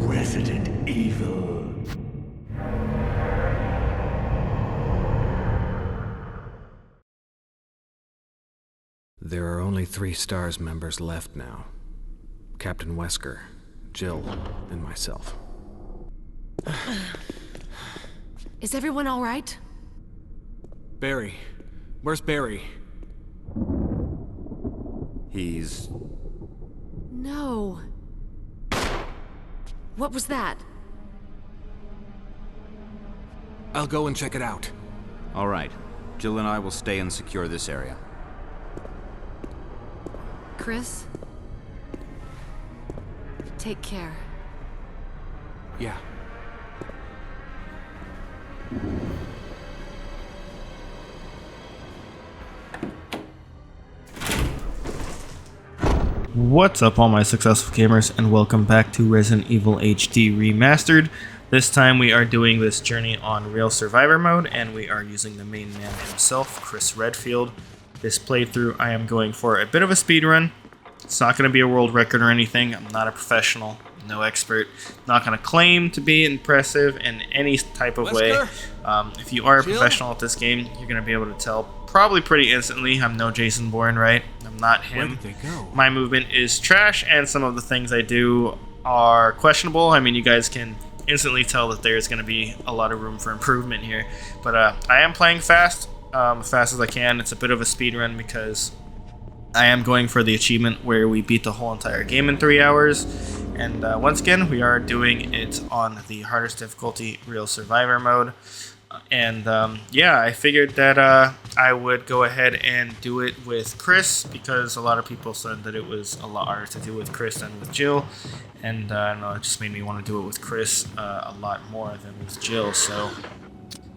Resident Evil. There are only 3 S.t.a.R.s members left now. Captain Wesker, Jill, and myself. Is everyone all right? Barry. Where's Barry? He's... No. What was that? I'll go and check it out. All right. Jill and I will stay and secure this area. Chris? Take care. Yeah. What's up, all my successful gamers, and welcome back to Resident Evil HD Remastered. This time we are doing this journey on Real Survivor mode, and we are using the main man himself, Chris Redfield. This playthrough I am going for a bit of a speed run. It's not going to be a world record or anything. I'm not a professional, no expert. Not going to claim to be impressive in any type of way. If you are a professional at this game, you're going to be able to tell probably pretty instantly. I'm no Jason Bourne, right? I'm not him. Where did they go? My movement is trash, and some of the things I do are questionable. I mean, you guys can instantly tell that there's going to be a lot of room for improvement here. But I am playing fast, as fast as I can. It's a bit of a speed run because I am going for the achievement where we beat the whole entire game in 3 hours. And once again, we are doing it on the hardest difficulty, Real Survivor mode. And yeah, I figured that I would go ahead and do it with Chris because a lot of people said that it was a lot harder to do with Chris than with Jill. And I don't know, it just made me want to do it with Chris a lot more than with Jill. So,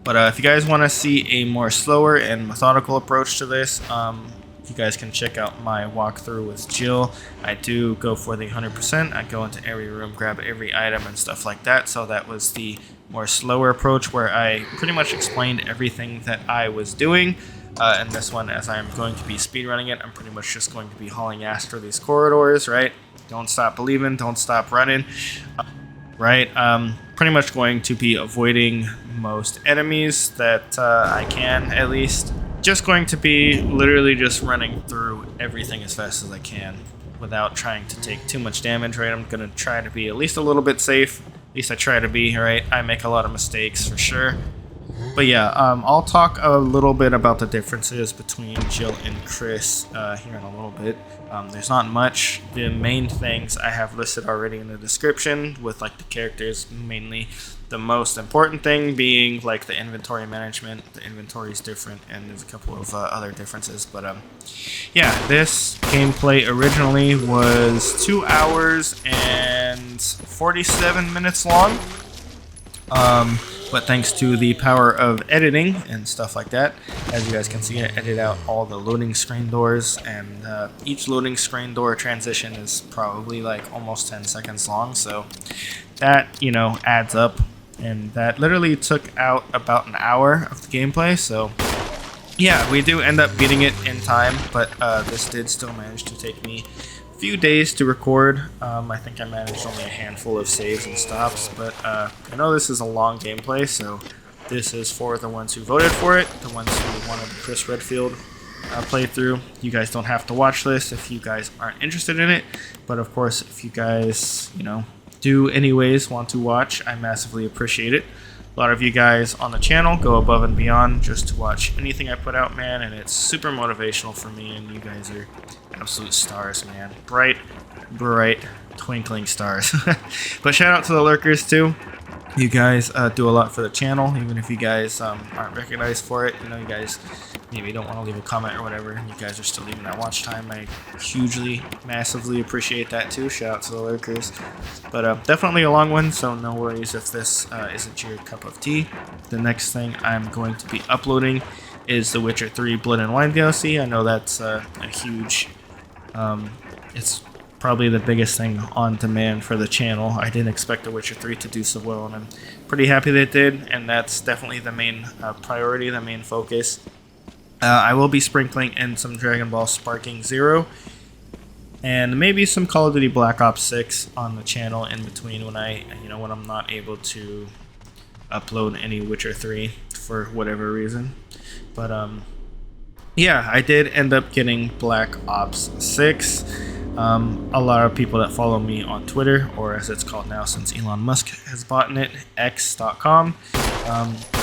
but if you guys want to see a more slower and methodical approach to this, you guys can check out my walkthrough with Jill. I do go for the 100%. I go into every room, grab every item and stuff like that. So that was the more slower approach where I pretty much explained everything that I was doing. And this one, as I'm going to be speedrunning it, I'm pretty much just going to be hauling ass through these corridors, right? Don't stop believing, don't stop running, right? Pretty much going to be avoiding most enemies that I can, at least. Just going to be literally just running through everything as fast as I can without trying to take too much damage, right? I'm going to try to be at least a little bit safe. At least I try to be, right? I make a lot of mistakes for sure. But yeah, I'll talk a little bit about the differences between Jill and Chris here in a little bit. There's not much. The main things I have listed already in the description with like the characters mainly. The most important thing being like the inventory management. The inventory is different, and there's a couple of other differences. But yeah, this gameplay originally was 2 hours and 47 minutes long. But thanks to the power of editing and stuff like that, as you guys can see, I edit out all the loading screen doors, and each loading screen door transition is probably like almost 10 seconds long. So that, you know, adds up. And that literally took out about an hour of the gameplay, so yeah, we do end up beating it in time, but this did still manage to take me a few days to record. I think I managed only a handful of saves and stops, but I know this is a long gameplay, so this is for the ones who voted for it, the ones who wanted the Chris Redfield playthrough. You guys don't have to watch this if you guys aren't interested in it, but of course, if you guys, you know, do anyways want to watch, I massively appreciate it. A lot of you guys on the channel go above and beyond just to watch anything I put out, man, and it's super motivational for me, and you guys are absolute stars, man. Bright, twinkling stars. But shout out to the lurkers too. You guys do a lot for the channel, even if you guys aren't recognized for it. You know, you guys maybe don't want to leave a comment or whatever. You guys are still leaving that watch time. I hugely, massively appreciate that too. Shout out to the lurkers. But definitely a long one, so no worries if this isn't your cup of tea. The next thing I'm going to be uploading is The Witcher 3 Blood and Wine DLC. I know that's a huge... it's probably the biggest thing on demand for the channel. I didn't expect The Witcher 3 to do so well, and I'm pretty happy that it did, and that's definitely the main priority, the main focus. I will be sprinkling in some Dragon Ball Sparking Zero and maybe some Call of Duty Black Ops 6 on the channel in between when when I'm not able to upload any Witcher 3 for whatever reason. But yeah, I did end up getting Black Ops 6. A lot of people that follow me on Twitter, or as it's called now since Elon Musk has bought it, x.com,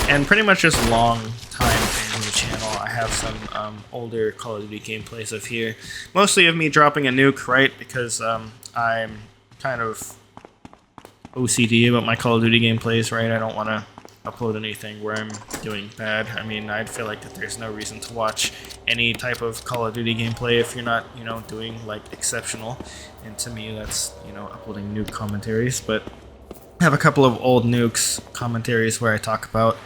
and pretty much just long time fans of the channel. I have some older Call of Duty gameplays of here, mostly of me dropping a nuke, right? Because I'm kind of OCD about my Call of Duty gameplays, right? I don't want to upload anything where I'm doing bad. I mean, I'd feel like that there's no reason to watch any type of Call of Duty gameplay if you're not, doing like exceptional. And to me, that's, uploading nuke commentaries. But I have a couple of old nukes commentaries where I talk about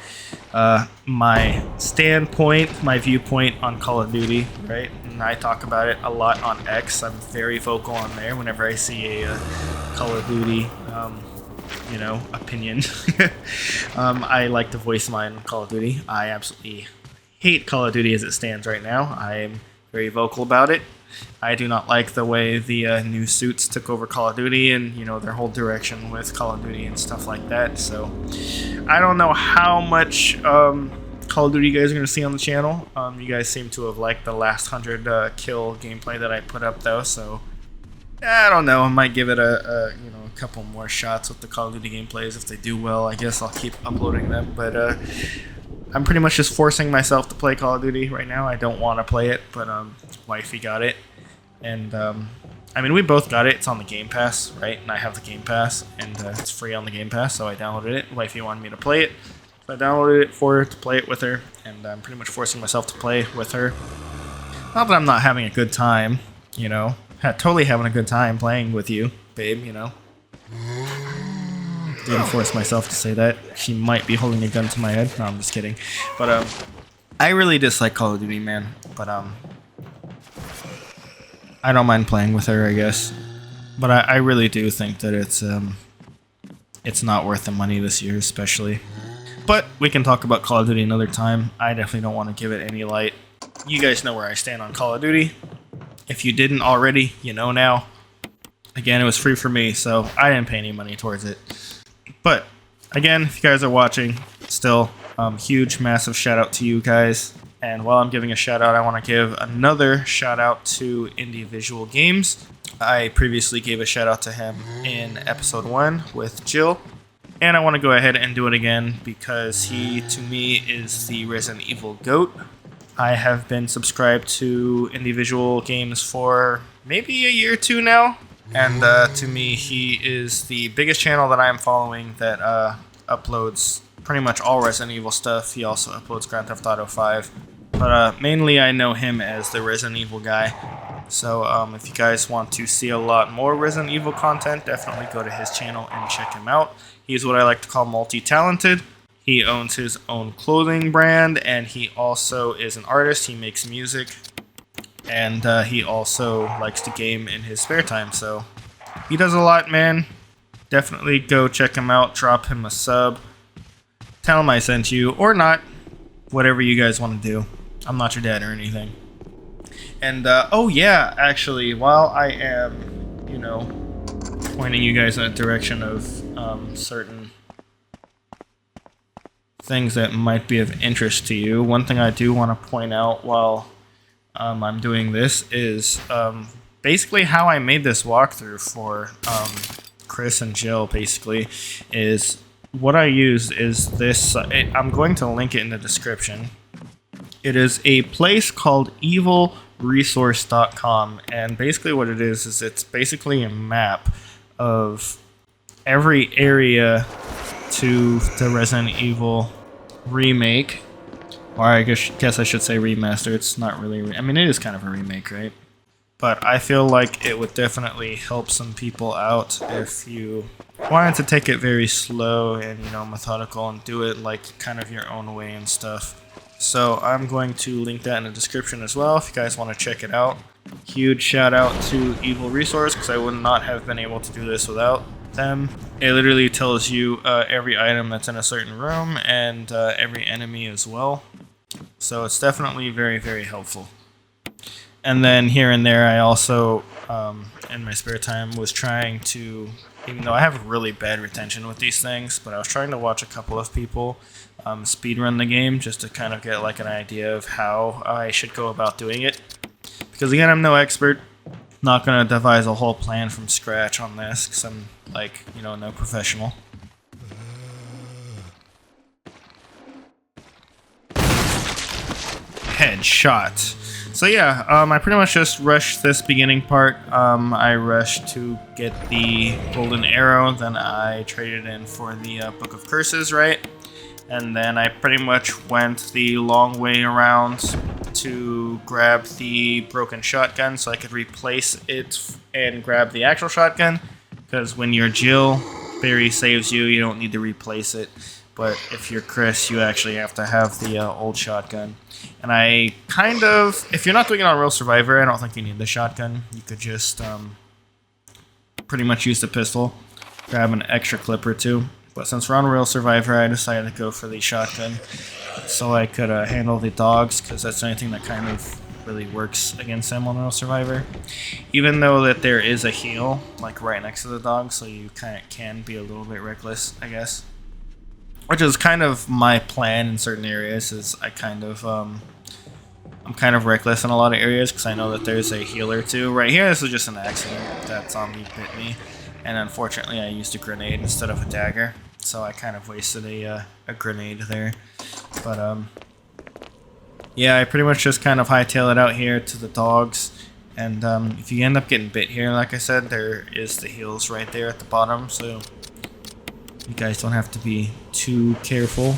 my standpoint, my viewpoint on Call of Duty, right? And I talk about it a lot on X. I'm very vocal on there whenever I see a Call of Duty opinion. I like to voice mine on Call of Duty. I absolutely hate Call of Duty as it stands right now. I am very vocal about it. I do not like the way the new suits took over Call of Duty and, their whole direction with Call of Duty and stuff like that. So, I don't know how much Call of Duty you guys are going to see on the channel. You guys seem to have liked the last 100 kill gameplay that I put up, though, so I don't know. I might give it a couple more shots with the Call of Duty gameplays. If they do well, I guess I'll keep uploading them. But I'm pretty much just forcing myself to play Call of Duty right now. I don't want to play it, but wifey got it, and we both got it. It's on the Game Pass, right? And I have the Game Pass, and it's free on the Game Pass, so I downloaded it. Wifey wanted me to play it, so I downloaded it for her to play it with her, and I'm pretty much forcing myself to play with her. Not that I'm not having a good time, totally having a good time playing with you, babe, Didn't force myself to say that. She might be holding a gun to my head. No, I'm just kidding. But I really dislike Call of Duty, man. But I don't mind playing with her, I guess. But I really do think that it's not worth the money this year, especially. But we can talk about Call of Duty another time. I definitely don't want to give it any light. You guys know where I stand on Call of Duty. If you didn't already, you know now. Again, it was free for me, so I didn't pay any money towards it. But, again, if you guys are watching, still, huge, massive shout out to you guys. And while I'm giving a shout out, I want to give another shout out to Indie Visual Games. I previously gave a shout out to him in episode 1 with Jill. And I want to go ahead and do it again because he, to me, is the Resident Evil GOAT. I have been subscribed to Indie Visual Games for maybe a year or two now. And to me, he is the biggest channel that I am following that uploads pretty much all Resident Evil stuff. He also uploads Grand Theft Auto 5. But mainly I know him as the Resident Evil guy. So if you guys want to see a lot more Resident Evil content, definitely go to his channel and check him out. He's what I like to call multi-talented. He owns his own clothing brand, and he also is an artist. He makes music. And he also likes to game in his spare time, so he does a lot, man. Definitely go check him out, drop him a sub, tell him I sent you, or not, whatever you guys want to do. I'm not your dad or anything. And, oh yeah, actually, while I am, pointing you guys in a direction of certain things that might be of interest to you, one thing I do want to point out while I'm doing this is basically how I made this walkthrough for Chris and Jill. Basically, is what I used is this. I'm going to link it in the description. It is a place called evilresource.com, and basically what it is it's basically a map of every area to the Resident Evil remake. Or I guess I should say remaster. It's not really... it is kind of a remake, right? But I feel like it would definitely help some people out if you wanted to take it very slow and, methodical and do it like kind of your own way and stuff. So I'm going to link that in the description as well if you guys want to check it out. Huge shout out to Evil Resource because I would not have been able to do this without them. It literally tells you every item that's in a certain room and every enemy as well. So it's definitely very, very helpful. And then here and there I also in my spare time was trying to, even though I have really bad retention with these things, but I was trying to watch a couple of people speedrun the game just to kind of get like an idea of how I should go about doing it. Because again, I'm no expert. Not going to devise a whole plan from scratch on this because I'm like, you know, no professional. Headshot. So yeah, I pretty much just rushed this beginning part. I rushed to get the golden arrow, then I traded in for the Book of Curses, right? And then I pretty much went the long way around to grab the broken shotgun so I could replace it and grab the actual shotgun. Because when you're Jill, Barry saves you, you don't need to replace it. But if you're Chris, you actually have to have the old shotgun. And I kind of, if you're not doing it on Real Survivor, I don't think you need the shotgun. You could just pretty much use the pistol, grab an extra clip or two. But since we're on Real Survivor, I decided to go for the shotgun so I could handle the dogs, because that's the only thing that kind of really works against them on Real Survivor. Even though that there is a heal, like right next to the dog, so you kind of can be a little bit reckless, I guess. Which is kind of my plan in certain areas, is I kind of, I'm kind of reckless in a lot of areas, because I know that there's a healer too. Right here, this is just an accident. That zombie bit me, and unfortunately I used a grenade instead of a dagger. So I kind of wasted a grenade there. But, yeah, I pretty much just kind of hightail it out here to the dogs. And if you end up getting bit here, like I said, there is the heals right there at the bottom. So you guys don't have to be too careful.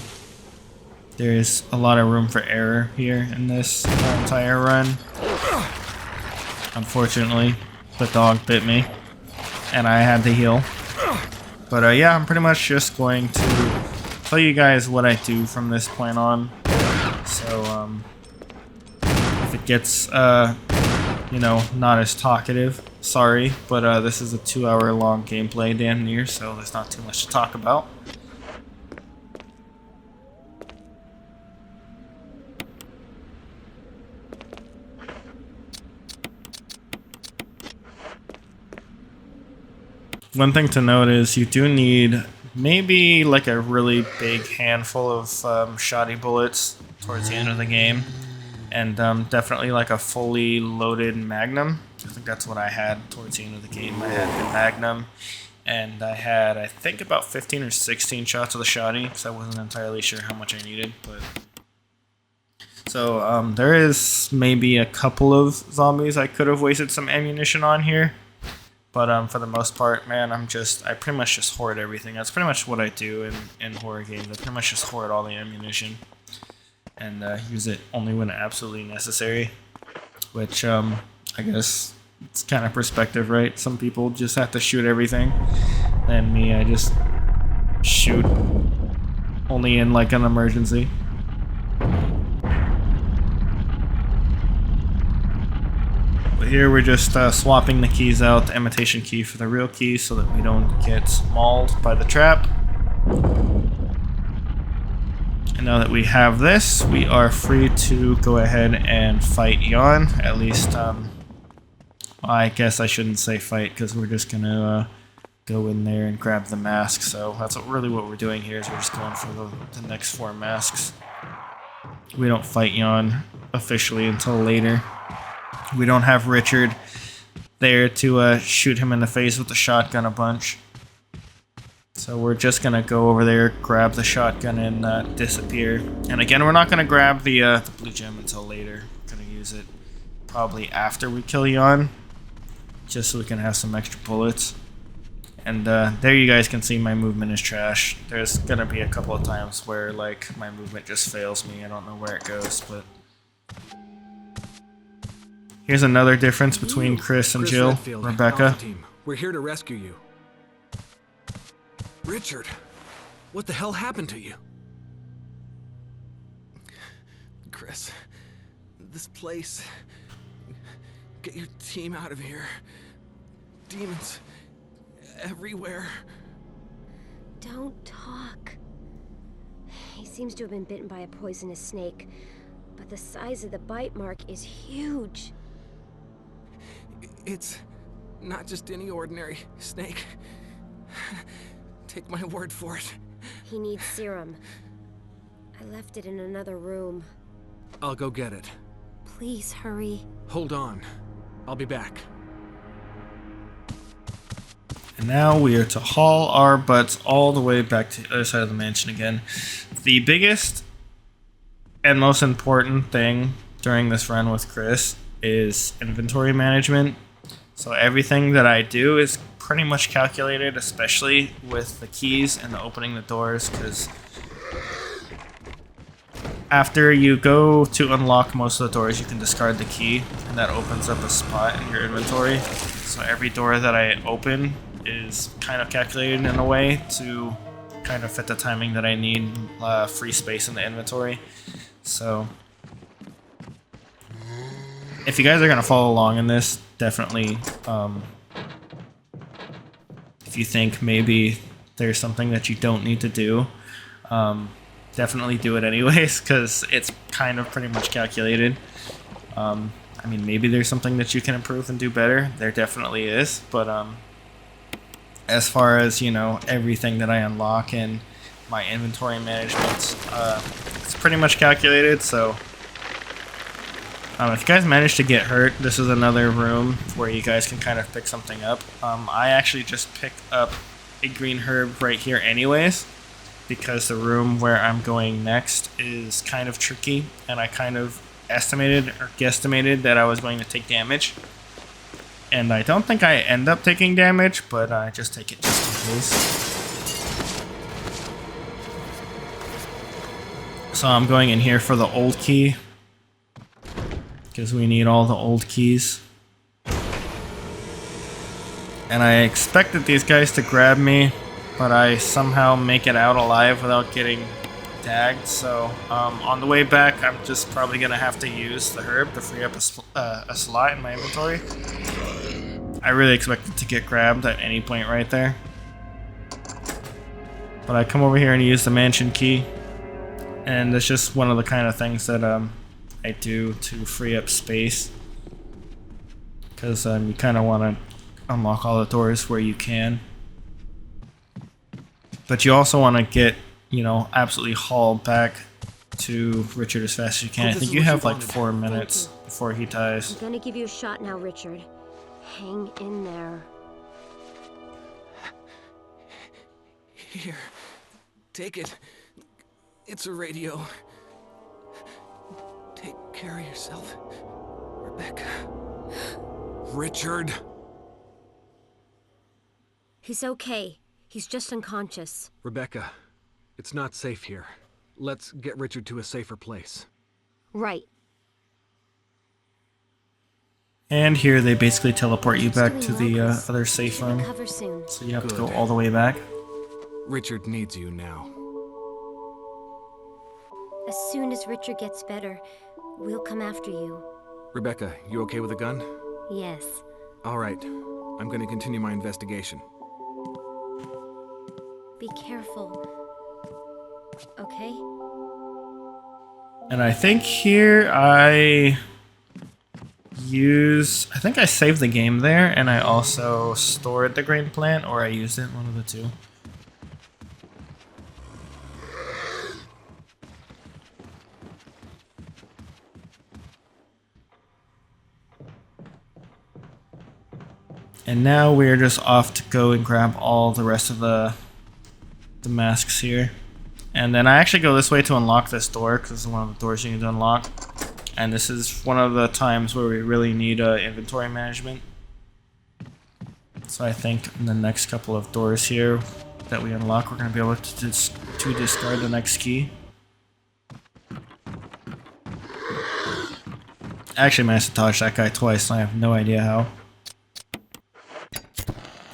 There's a lot of room for error here in this entire run. Unfortunately, the dog bit me, and I had to heal. But yeah, I'm pretty much just going to tell you guys what I do from this point on. So, if it gets, you know, not as talkative, sorry. But this is a 2-hour-long gameplay damn near, so there's not too much to talk about. One thing to note is you do need maybe like a really big handful of shoddy bullets towards the end of the game, and definitely like a fully loaded Magnum. I think that's what I had towards the end of the game. I had the Magnum, and I had, I think, about 15 or 16 shots of the shoddy, because I wasn't entirely sure how much I needed. But so there is maybe a couple of zombies I could have wasted some ammunition on here. But for the most part, man, I pretty much just hoard everything. That's pretty much what I do in horror games. I pretty much just hoard all the ammunition and use it only when absolutely necessary. Which, I guess, it's kind of perspective, right? Some people just have to shoot everything. And me, I just shoot only in, like, an emergency. But here we're just swapping the keys out, the imitation key for the real key, so that we don't get mauled by the trap. And now that we have this, we are free to go ahead and fight Yawn. At least, I guess I shouldn't say fight, because we're just going to go in there and grab the mask. So that's really what we're doing here, is we're just going for the next 4 masks. We don't fight Yawn officially until later. We don't have Richard there to shoot him in the face with the shotgun a bunch. So we're just going to go over there, grab the shotgun, and disappear. And again, we're not going to grab the blue gem until later. We're going to use it probably after we kill Yawn, just so we can have some extra bullets. And there you guys can see my movement is trash. There's going to be a couple of times where like my movement just fails me. I don't know where it goes, but... Here's another difference between Chris and Jill. Redfield, Rebecca. Alpha Team. We're here to rescue you. Richard, what the hell happened to you? Chris, this place. Get your team out of here. Demons everywhere. Don't talk. He seems to have been bitten by a poisonous snake, but the size of the bite mark is huge. It's Not just any ordinary snake. Take my word for it. He needs serum. I left it in another room. I'll go get it. Please hurry. Hold on. I'll be back. And now we are to haul our butts all the way back to the other side of the mansion again. The biggest and most important thing during this run with Chris is inventory management. So everything that I do is pretty much calculated, especially with the keys and the opening the doors, because after you go to unlock most of the doors, you can discard the key, and that opens up a spot in your inventory. So every door that I open is kind of calculated in a way to kind of fit the timing that I need free space in the inventory. So if you guys are going to follow along in this, definitely if you think maybe there's something that you don't need to do, definitely do it anyways, because it's kind of pretty much calculated. I mean, maybe there's something that you can improve and do better. There definitely is, but as far as, you know, everything that I unlock and my inventory management, it's pretty much calculated. So if you guys manage to get hurt, this is another room where you guys can kind of pick something up. I actually just picked up a green herb right here anyways, because the room where I'm going next is kind of tricky, and I kind of estimated or guesstimated that I was going to take damage. And I don't think I end up taking damage, but I just take it just in case. So I'm going in here for the old key, because we need all the old keys. And I expected these guys to grab me, but I somehow make it out alive without getting tagged. So on the way back, I'm just probably going to have to use the herb to free up a slot in my inventory. I really expected to get grabbed at any point right there. But I come over here and use the mansion key, and it's just one of the kind of things that I do to free up space, because you kind of want to unlock all the doors where you can, but you also want to get, you know, absolutely haul back to Richard as fast as you can. I think you have like 4 minutes before he dies. I'm gonna give you a shot now, Richard. Hang in there. Here. Take it. It's a radio. Take care of yourself, Rebecca. Richard! He's okay. He's just unconscious. Rebecca, it's not safe here. Let's get Richard to a safer place. Right. And here they basically teleport you back Doing to well, the Chris. other safe Should room. recover soon. So you have to Good. go all the way back. Richard needs you now. As soon as Richard gets better, we'll come after you. Rebecca, you okay with a gun? Yes. All right. I'm going to continue my investigation. Be careful. Okay? And I think here I think I saved the game there, and I also stored the green plant, or I used it, one of the two. And now we're just off to go and grab all the rest of the masks here. And then I actually go this way to unlock this door, because this is one of the doors you need to unlock. And this is one of the times where we really need inventory management. So I think in the next couple of doors here that we unlock, we're going to be able to discard the next key. I actually managed to dodge that guy twice, and I have no idea how.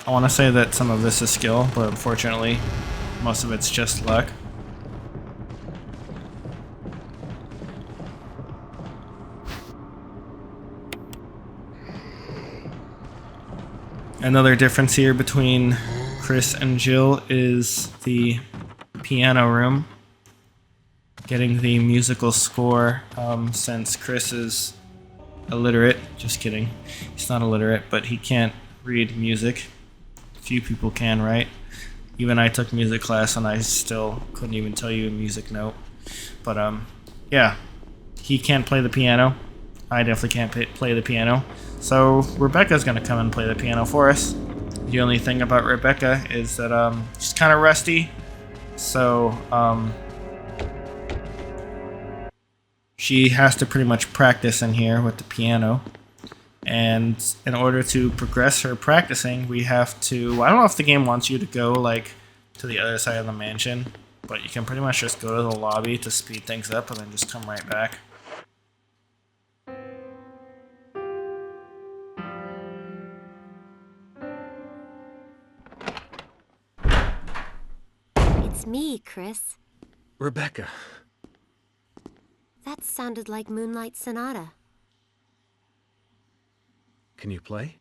I want to say that some of this is skill, but unfortunately, most of it's just luck. Another difference here between Chris and Jill is the piano room. Getting the musical score, since Chris is illiterate. Just kidding. He's not illiterate, but he can't read music. Few people can, right? Even I took music class and I still couldn't even tell you a music note. But yeah, he can't play the piano. I definitely can't play the piano. So Rebecca's gonna come and play the piano for us. The only thing about Rebecca is that she's kind of rusty. So she has to pretty much practice in here with the piano. And in order to progress her practicing, we have to... I don't know if the game wants you to go, like, to the other side of the mansion. But you can pretty much just go to the lobby to speed things up and then just come right back. It's me, Chris. Rebecca. That sounded like Moonlight Sonata. Can you play?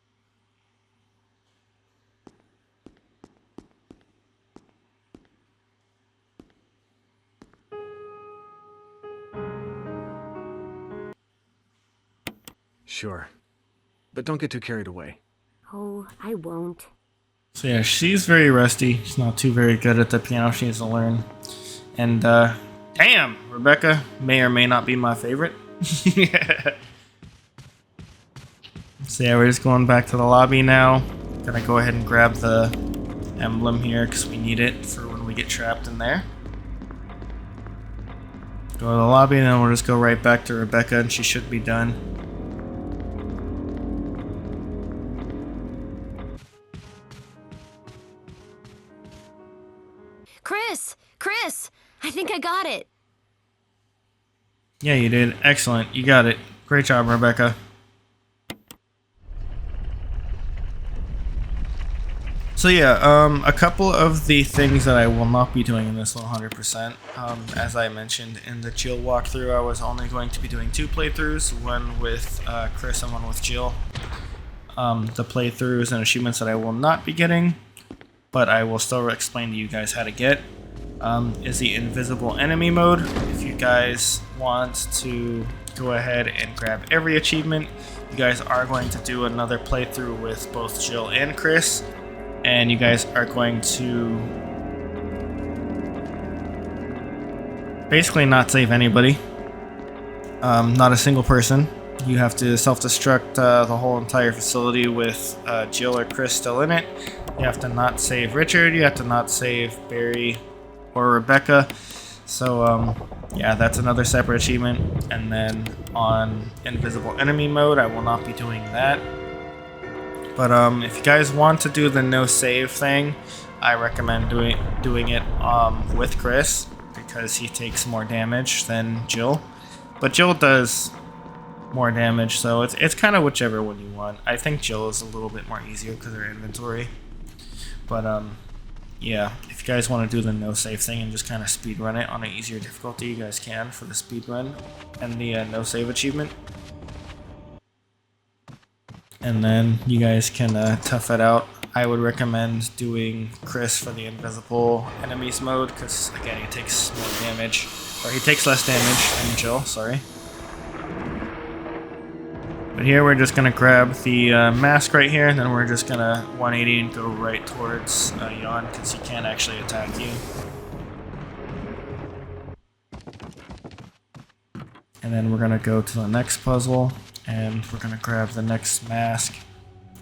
Sure. But don't get too carried away. Oh, I won't. So yeah, she's very rusty. She's not too very good at the piano. She needs to learn. And damn, Rebecca may or may not be my favorite. So yeah, we're just going back to the lobby now. Gonna go ahead and grab the emblem here because we need it for when we get trapped in there. Go to the lobby and then we'll just go right back to Rebecca and she should be done. Chris! I think I got it. Yeah, you did. Excellent. You got it. Great job, Rebecca. So yeah, a couple of the things that I will not be doing in this 100%. As I mentioned in the Jill walkthrough, I was only going to be doing 2 playthroughs, one with Chris and one with Jill. The playthroughs and achievements that I will not be getting, but I will still explain to you guys how to get, is the invisible enemy mode. If you guys want to go ahead and grab every achievement, you guys are going to do another playthrough with both Jill and Chris. And you guys are going to basically not save anybody. Not a single person. You have to self-destruct the whole entire facility with Jill or Chris still in it. You have to not save Richard. You have to not save Barry or Rebecca. So yeah, that's another separate achievement. And then on invisible enemy mode, I will not be doing that. But if you guys want to do the no save thing, I recommend doing it with Chris because he takes more damage than Jill. But Jill does more damage, so it's kind of whichever one you want. I think Jill is a little bit more easier because of her inventory. But yeah, if you guys want to do the no save thing and just kind of speed run it on an easier difficulty, you guys can for the speed run and the no save achievement. And then you guys can tough it out. I would recommend doing Chris for the invisible enemies mode because again he takes more damage, or he takes less damage than Jill, sorry. But here we're just gonna grab the mask right here, and then we're just gonna 180 and go right towards Yawn because he can't actually attack you. And then we're gonna go to the next puzzle. And we're gonna grab the next mask.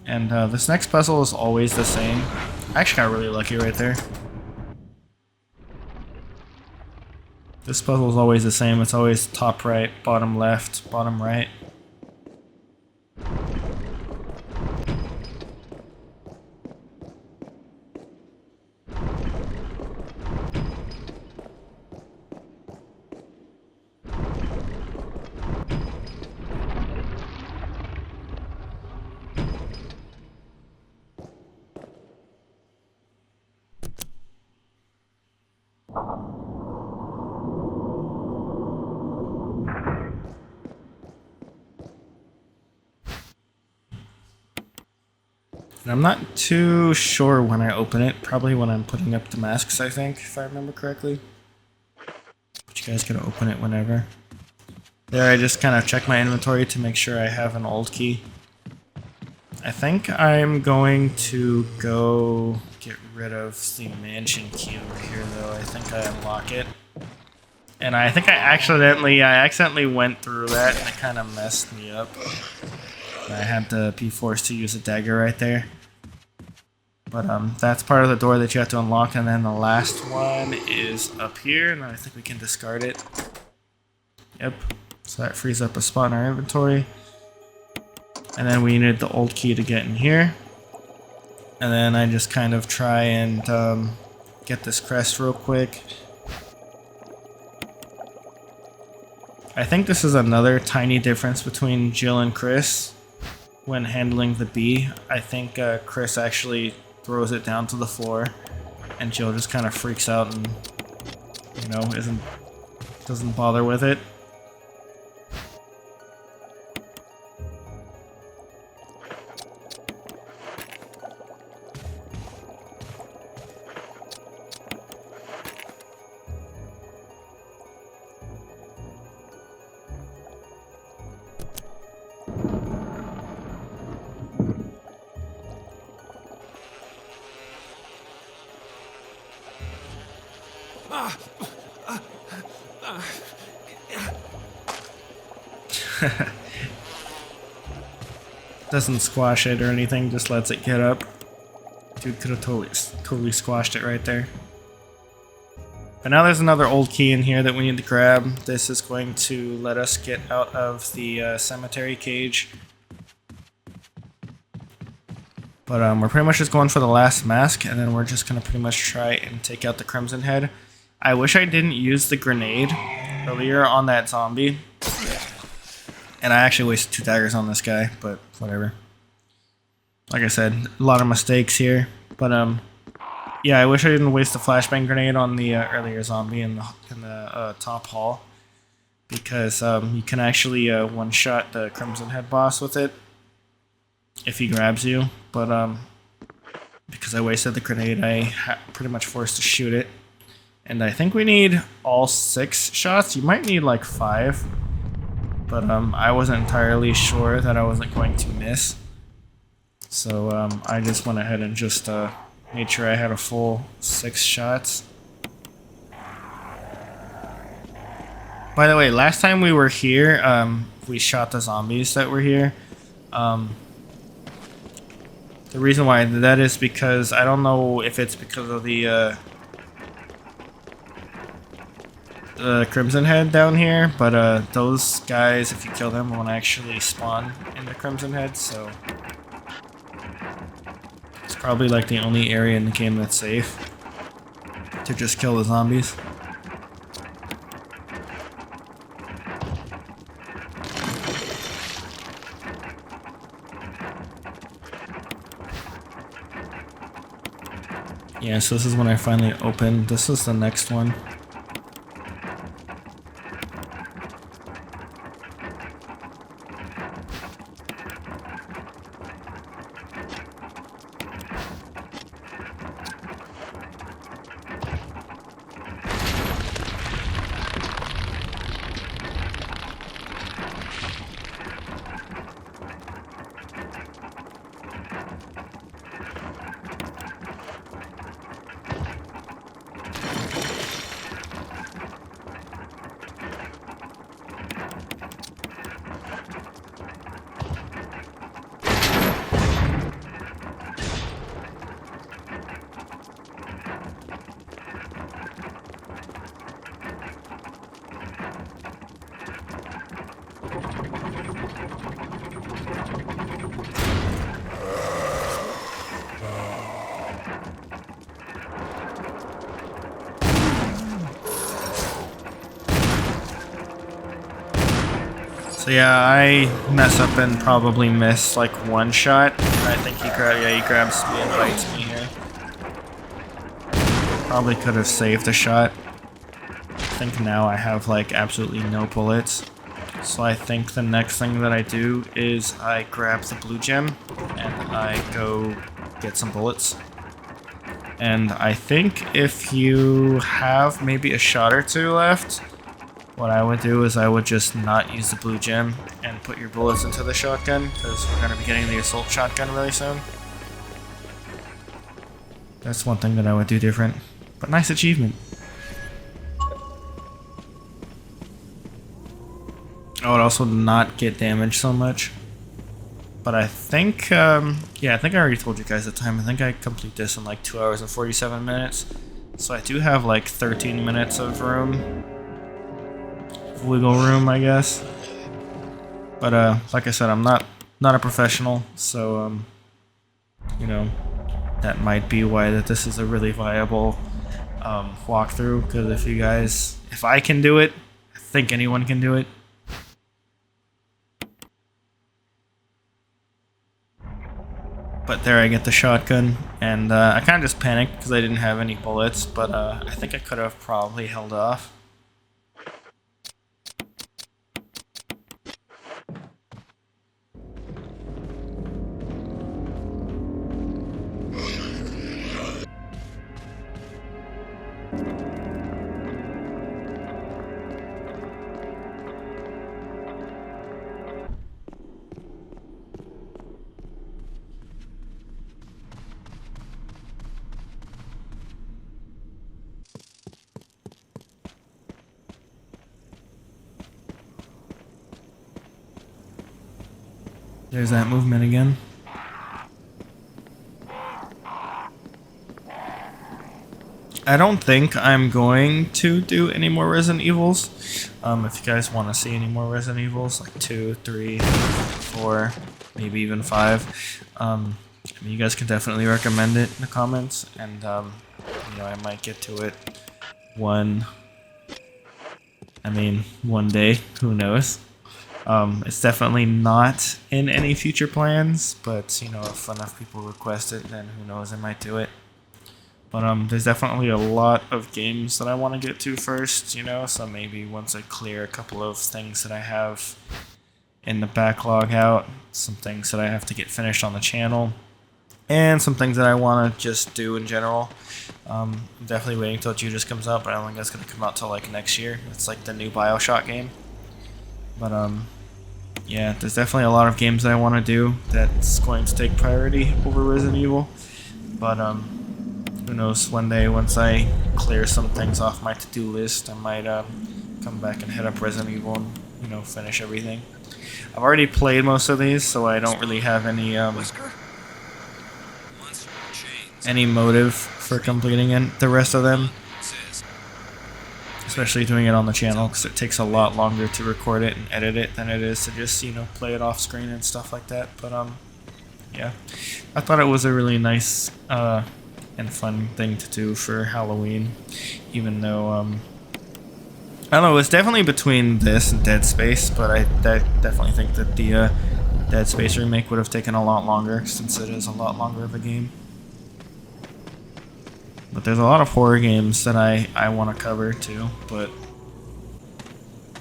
And this next puzzle is always the same. I actually got really lucky right there. This puzzle is always the same. It's always top right, bottom left, bottom right. And I'm not too sure when I open it. Probably when I'm putting up the masks, I think, if I remember correctly. But you guys can open it whenever. There, I just kind of check my inventory to make sure I have an old key. I think I'm going to go get rid of the mansion key over here, though. I think I unlock it. And I think I accidentally went through that, and it kind of messed me up. I had to be forced to use a dagger right there. But that's part of the door that you have to unlock, and then the last one is up here, and I think we can discard it. Yep, so that frees up a spot in our inventory. And then we needed the old key to get in here. And then I just kind of try and get this crest real quick. I think this is another tiny difference between Jill and Chris when handling the bee. I think Chris actually throws it down to the floor, and Jill just kind of freaks out and, you know, doesn't bother with it. Doesn't squash it or anything, just lets it get up. Dude could have totally squashed it right there. But now there's another old key in here that we need to grab. This is going to let us get out of the cemetery cage. But we're pretty much just going for the last mask, and then we're just going to pretty much try and take out the Crimson Head. I wish I didn't use the grenade earlier on that zombie. And I actually wasted 2 daggers on this guy, but whatever. Like I said, a lot of mistakes here. But yeah, I wish I didn't waste the flashbang grenade on the earlier zombie in the top hall, because you can actually one-shot the Crimson Head boss with it if he grabs you. But because I wasted the grenade, I pretty much forced to shoot it. And I think we need all 6 shots. You might need like 5. But I wasn't entirely sure that I wasn't going to miss. So I just went ahead and just made sure I had a full 6 shots. By the way, last time we were here, we shot the zombies that were here. The reason why I did that is because I don't know if it's because of the Crimson Head down here, but those guys, if you kill them, won't actually spawn in the Crimson Head, so it's probably like the only area in the game that's safe to just kill the zombies. Yeah, so this is when I finally opened. This is the next one. So yeah, I mess up and probably miss like 1 shot. I think he grabs me and bites me here. Probably could have saved a shot. I think now I have like absolutely no bullets. So I think the next thing that I do is I grab the blue gem and I go get some bullets. And I think if you have maybe a shot or 2 left, what I would do is I would just not use the blue gem and put your bullets into the shotgun, because we're going to be getting the assault shotgun really soon. That's one thing that I would do different. But nice achievement. I would also not get damaged so much. But I think, yeah, I think I already told you guys the time. I think I complete this in like 2 hours and 47 minutes. So I do have like 13 minutes of room. Wiggle room, I guess. But like I said, I'm not a professional, so you know, that might be why that this is a really viable walkthrough. Because if I can do it, I think anyone can do it. But there I get the shotgun, and I kind of just panicked because I didn't have any bullets, but I think I could have probably held off. There's that movement again. I don't think I'm going to do any more Resident Evils. If you guys want to see any more Resident Evils, like 2, 3, 4, maybe even 5, I mean, you guys can definitely recommend it in the comments, and you know, I might get to it one day, who knows. It's definitely not in any future plans, but you know, if enough people request it, then who knows, I might do it. But there's definitely a lot of games that I want to get to first, you know, so maybe once I clear a couple of things that I have in the backlog out, some things that I have to get finished on the channel, and some things that I want to just do in general. I'm definitely waiting till Judas comes out, but I don't think that's going to come out till like next year. It's like the new BioShock game. But yeah, there's definitely a lot of games that I want to do that's going to take priority over Resident Evil. But who knows, one day once I clear some things off my to-do list, I might come back and hit up Resident Evil and, you know, finish everything. I've already played most of these, so I don't really have any motive for completing the rest of them. Especially doing it on the channel, because it takes a lot longer to record it and edit it than it is to just, you know, play it off screen and stuff like that. But yeah, I thought it was a really nice and fun thing to do for Halloween, even though I don't know, it's definitely between this and Dead Space, but I definitely think that the Dead Space remake would have taken a lot longer, since it is a lot longer of a game. But there's a lot of horror games that I want to cover too, but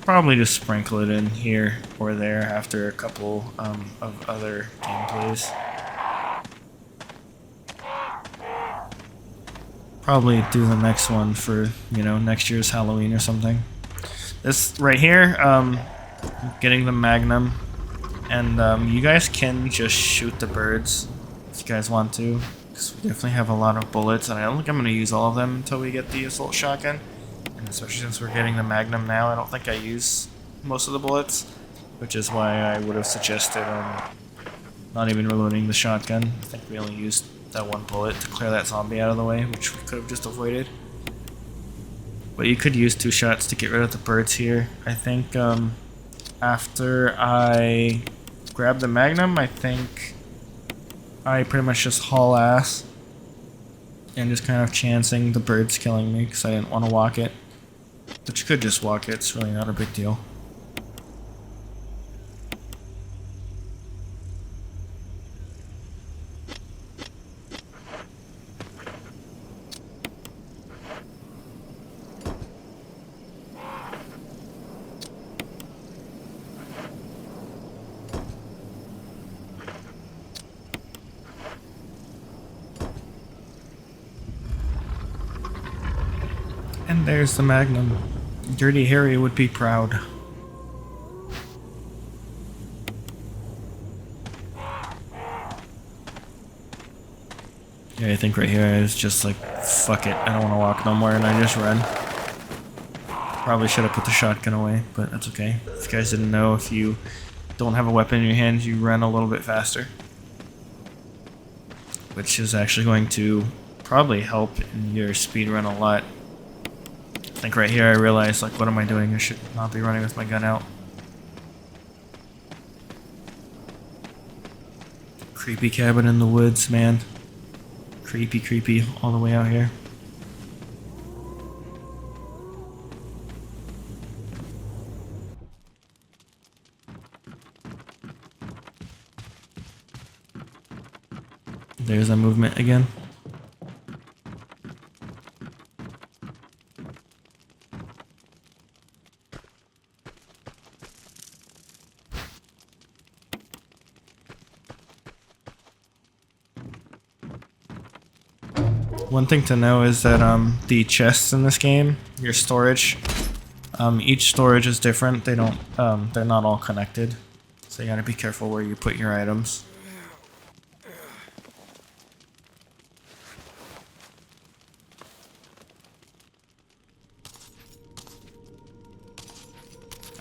probably just sprinkle it in here or there after a couple of other gameplays. Probably do the next one for, you know, next year's Halloween or something. This right here, getting the Magnum, and you guys can just shoot the birds if you guys want to. Because we definitely have a lot of bullets, and I don't think I'm going to use all of them until we get the assault shotgun. And especially since we're getting the Magnum now, I don't think I use most of the bullets, which is why I would have suggested not even reloading the shotgun. I think we only used that one bullet to clear that zombie out of the way, which we could have just avoided. But you could use 2 shots to get rid of the birds here. I think after I grab the Magnum, I think I pretty much just haul ass and just kind of chancing the birds killing me because I didn't want to walk it. But you could just walk it, it's really not a big deal. And there's the Magnum. Dirty Harry would be proud. Yeah, I think right here I was just like, fuck it, I don't want to walk no more, and I just run. Probably should have put the shotgun away, but that's okay. If you guys didn't know, if you don't have a weapon in your hands, you run a little bit faster. Which is actually going to probably help in your speedrun a lot. I think right here I realized, like, what am I doing? I should not be running with my gun out. Creepy cabin in the woods, man. Creepy, creepy, all the way out here. There's a movement again. One thing to know is that the chests in this game, your storage, each storage is different. They don't, they're not all connected, so you gotta be careful where you put your items.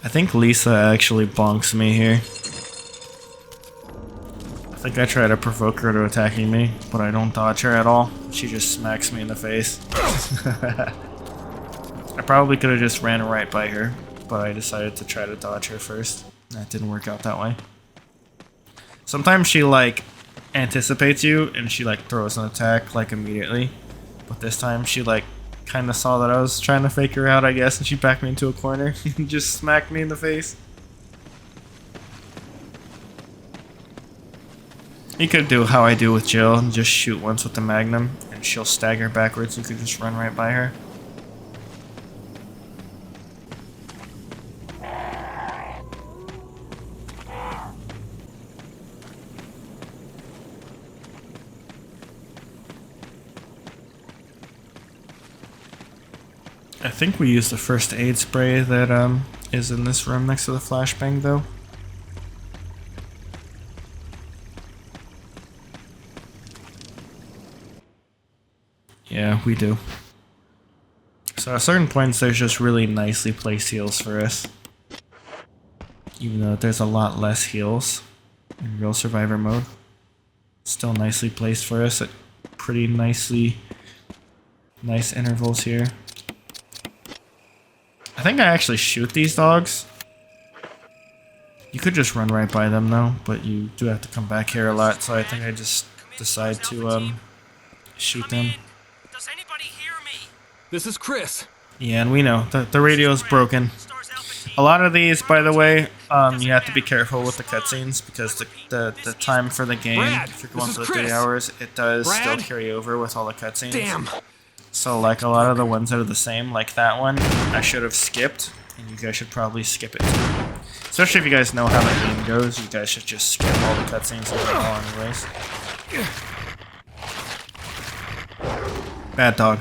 I think Lisa actually bonks me here. I think I try to provoke her to attacking me, but I don't dodge her at all. She just smacks me in the face. I probably could have just ran right by her, but I decided to try to dodge her first. That didn't work out that way. Sometimes she like anticipates you and she like throws an attack like immediately, but this time she like kind of saw that I was trying to fake her out, I guess, and she backed me into a corner and just smacked me in the face. You could do how I do with Jill and just shoot once with the Magnum and she'll stagger backwards. You could just run right by her. I think we used the first aid spray that is in this room next to the flashbang though. Yeah, we do. So at certain points there's just really nicely placed heals for us. Even though there's a lot less heals in real survivor mode. Still nicely placed for us at pretty nice intervals here. I think I actually shoot these dogs. You could just run right by them though, but you do have to come back here a lot, so I think I just decide to shoot them. Does anybody hear me? This is Chris. Yeah, and we know the radio's broken. A lot of these, by the way, you have to be careful with the cutscenes because the time for the game, if you're going for the 3 hours, it does still carry over with all the cutscenes. Damn. So like a lot of the ones that are the same, like that one, I should have skipped, and you guys should probably skip it too. Especially if you guys know how the game goes, you guys should just skip all the cutscenes overall anyways. Bad dog.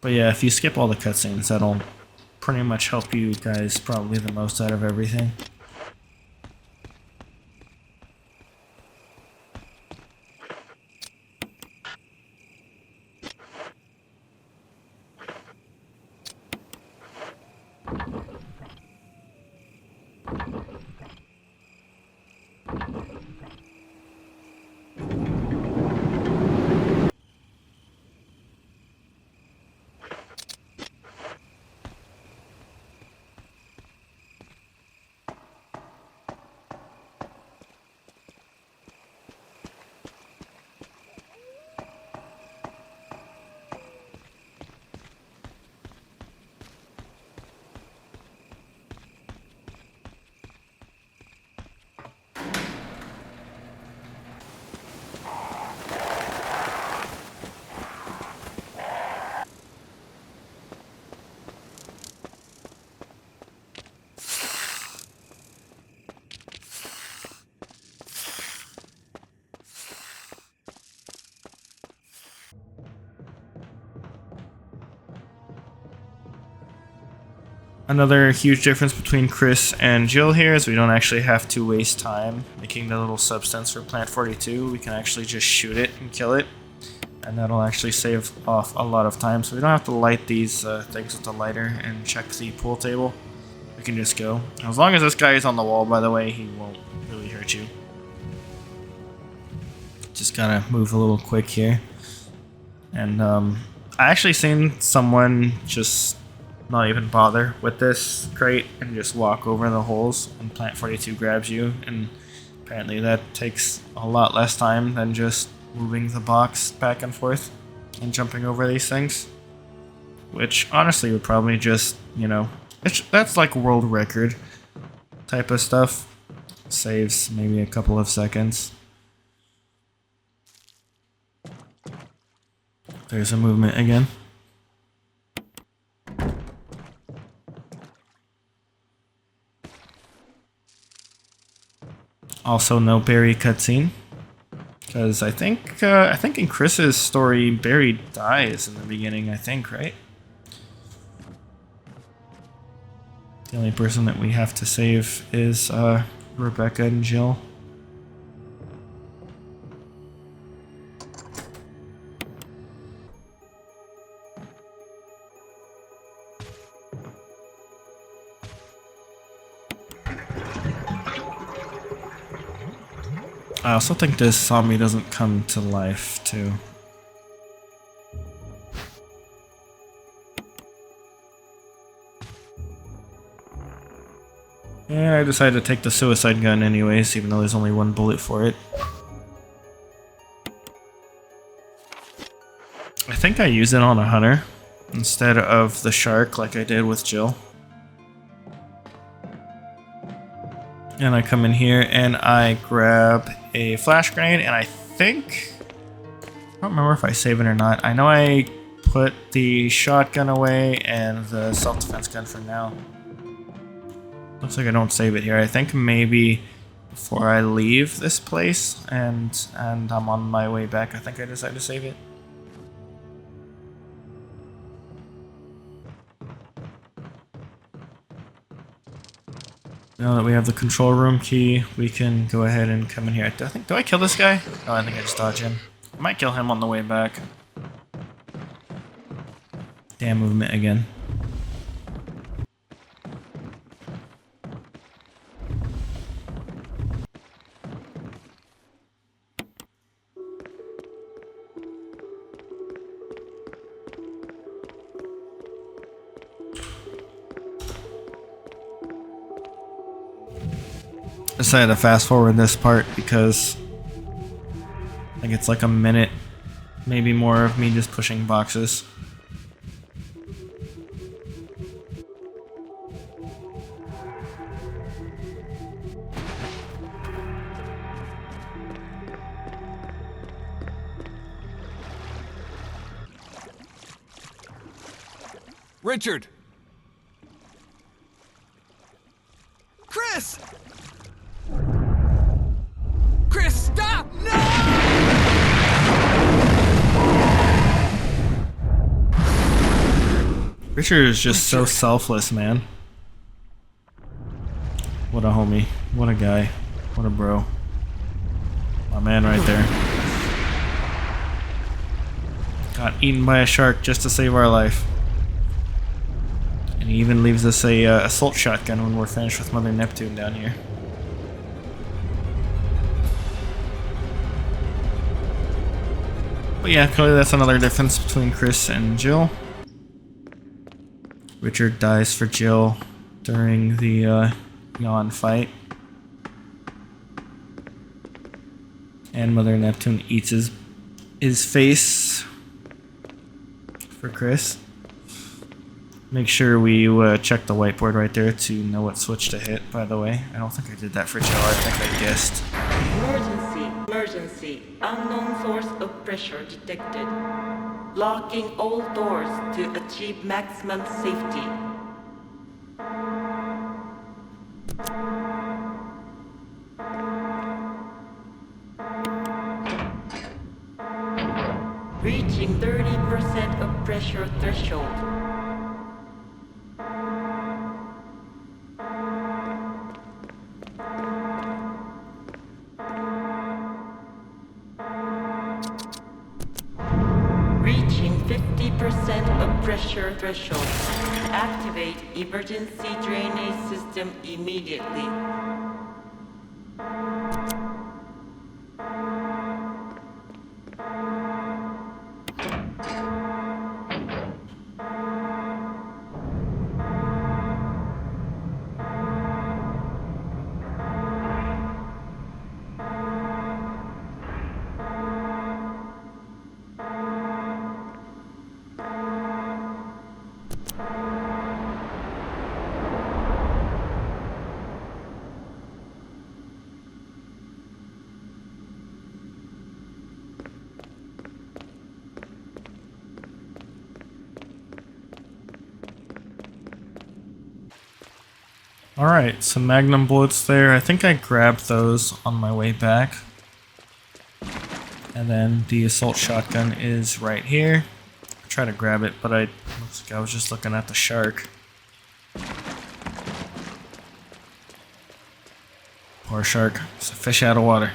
But yeah, if you skip all the cutscenes, that'll pretty much help you guys probably the most out of everything. Another huge difference between Chris and Jill here is we don't actually have to waste time making the little substance for Plant 42. We can actually just shoot it and kill it, and that'll actually save off a lot of time. So we don't have to light these things with the lighter and check the pool table. We can just go. As long as this guy is on the wall, by the way, he won't really hurt you. Just gotta move a little quick here. And I actually seen someone just not even bother with this crate and just walk over the holes, and Plant 42 grabs you, and apparently that takes a lot less time than just moving the box back and forth and jumping over these things, which honestly would probably just, you know, that's like world record type of stuff. Saves maybe a couple of seconds. There's a movement again. Also, no Barry cutscene, because I think in Chris's story, Barry dies in the beginning. I think, right? The only person that we have to save is Rebecca and Jill. I also think this zombie doesn't come to life, too. And I decided to take the suicide gun anyways, even though there's only one bullet for it. I think I use it on a hunter instead of the shark like I did with Jill. And I come in here and I grab a flash grenade, and I think, I don't remember if I save it or not. I know I put the shotgun away and the self-defense gun for now. Looks like I don't save it here. I think maybe before I leave this place and I'm on my way back, I think I decided to save it. Now that we have the control room key, we can go ahead and come in here. Do I kill this guy? Oh, I think I just dodge him. I might kill him on the way back. Damn movement again. Decided to fast forward this part because I think it's like a minute, maybe more, of me just pushing boxes. Richard! Chris! Chris, stop! No! Richard is just so selfless, man. What a homie. What a guy. What a bro. My man right there. Got eaten by a shark just to save our life. And he even leaves us a assault shotgun when we're finished with Mother Neptune down here. But yeah, clearly that's another difference between Chris and Jill. Richard dies for Jill during the Yawn fight. And Mother Neptune eats his face for Chris. Make sure we check the whiteboard right there to know what switch to hit, by the way. I don't think I did that for Jill, I think I guessed. Emergency. Unknown source of pressure detected. Locking all doors to achieve maximum safety. Reaching 30% of pressure threshold. pressure threshold. Activate emergency drainage system immediately. Alright, some Magnum bullets there. I think I grabbed those on my way back. And then the assault shotgun is right here. I tried to grab it, but looks like I was just looking at the shark. Poor shark. It's a fish out of water.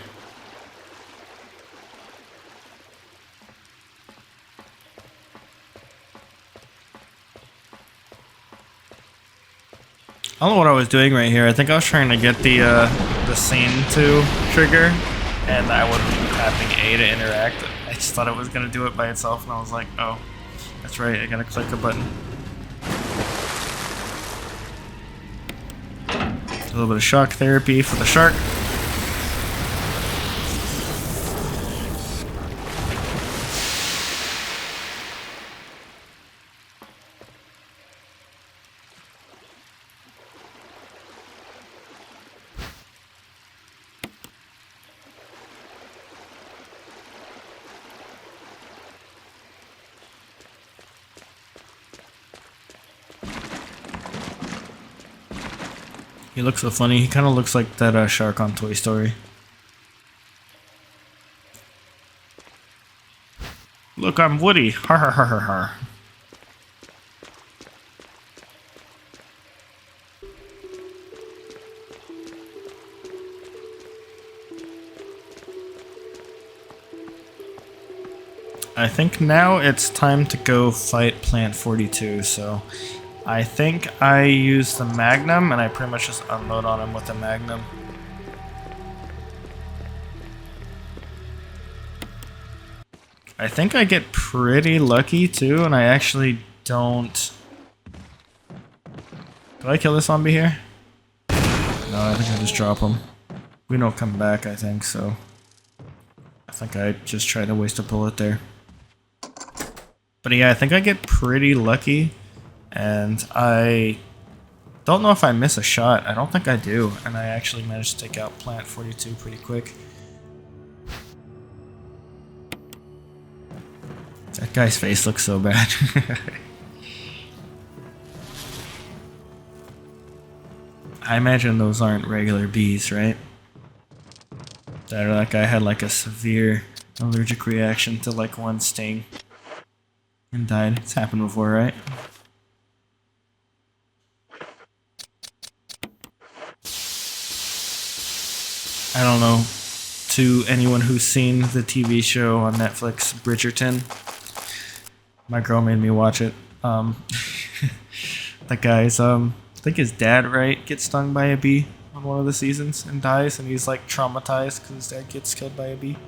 I don't know what I was doing right here. I think I was trying to get the scene to trigger, and I wasn't tapping A to interact. I just thought it was gonna do it by itself, and I was like, oh, that's right, I gotta click a button. A little bit of shock therapy for the shark. He looks so funny. He kind of looks like that shark on Toy Story. Look, I'm Woody. Har har har har har. I think now it's time to go fight Plant 42, so I think I use the Magnum, and I pretty much just unload on him with the Magnum. I think I get pretty lucky too, and I actually don't... Do I kill this zombie here? No, I think I just drop him. We don't come back, I think, so... I think I just tried to waste a bullet there. But yeah, I think I get pretty lucky. And I don't know if I miss a shot. I don't think I do. And I actually managed to take out Plant 42 pretty quick. That guy's face looks so bad. I imagine those aren't regular bees, right? That guy had like a severe allergic reaction to like one sting. And died. It's happened before, right? I don't know, to anyone who's seen the TV show on Netflix, Bridgerton. My girl made me watch it. That guy's, I think his dad, right, gets stung by a bee on one of the seasons and dies, and he's like traumatized because his dad gets killed by a bee.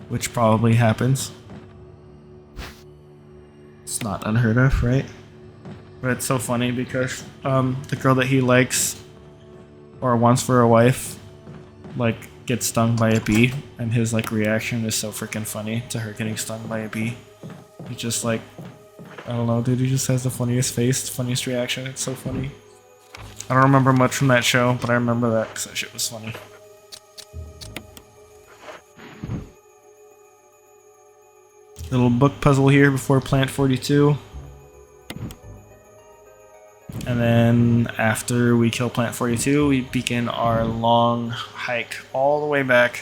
Which probably happens. It's not unheard of, right? But it's so funny because the girl that he likes or wants for a wife, like, gets stung by a bee, and his, like, reaction is so freaking funny to her getting stung by a bee. He's just like, I don't know, dude, he just has the funniest face, the funniest reaction. It's so funny. I don't remember much from that show, but I remember that because that shit was funny. Little book puzzle here before Plant 42. And then after we kill Plant 42, we begin our long hike all the way back.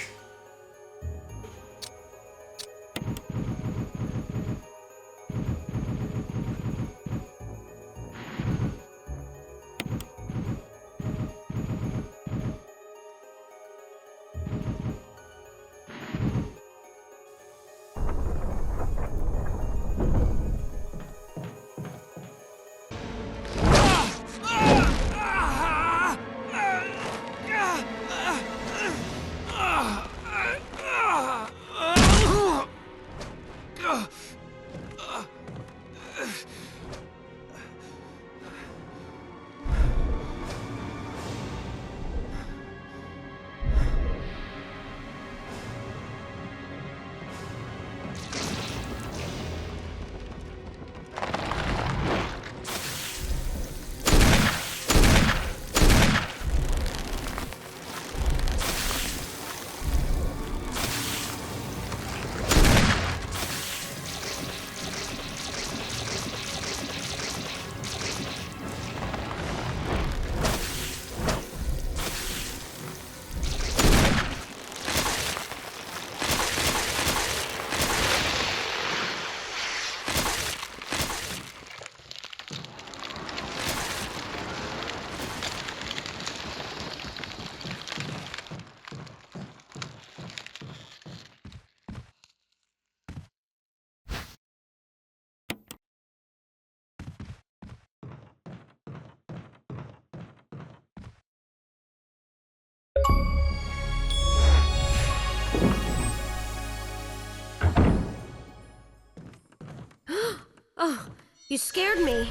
You scared me.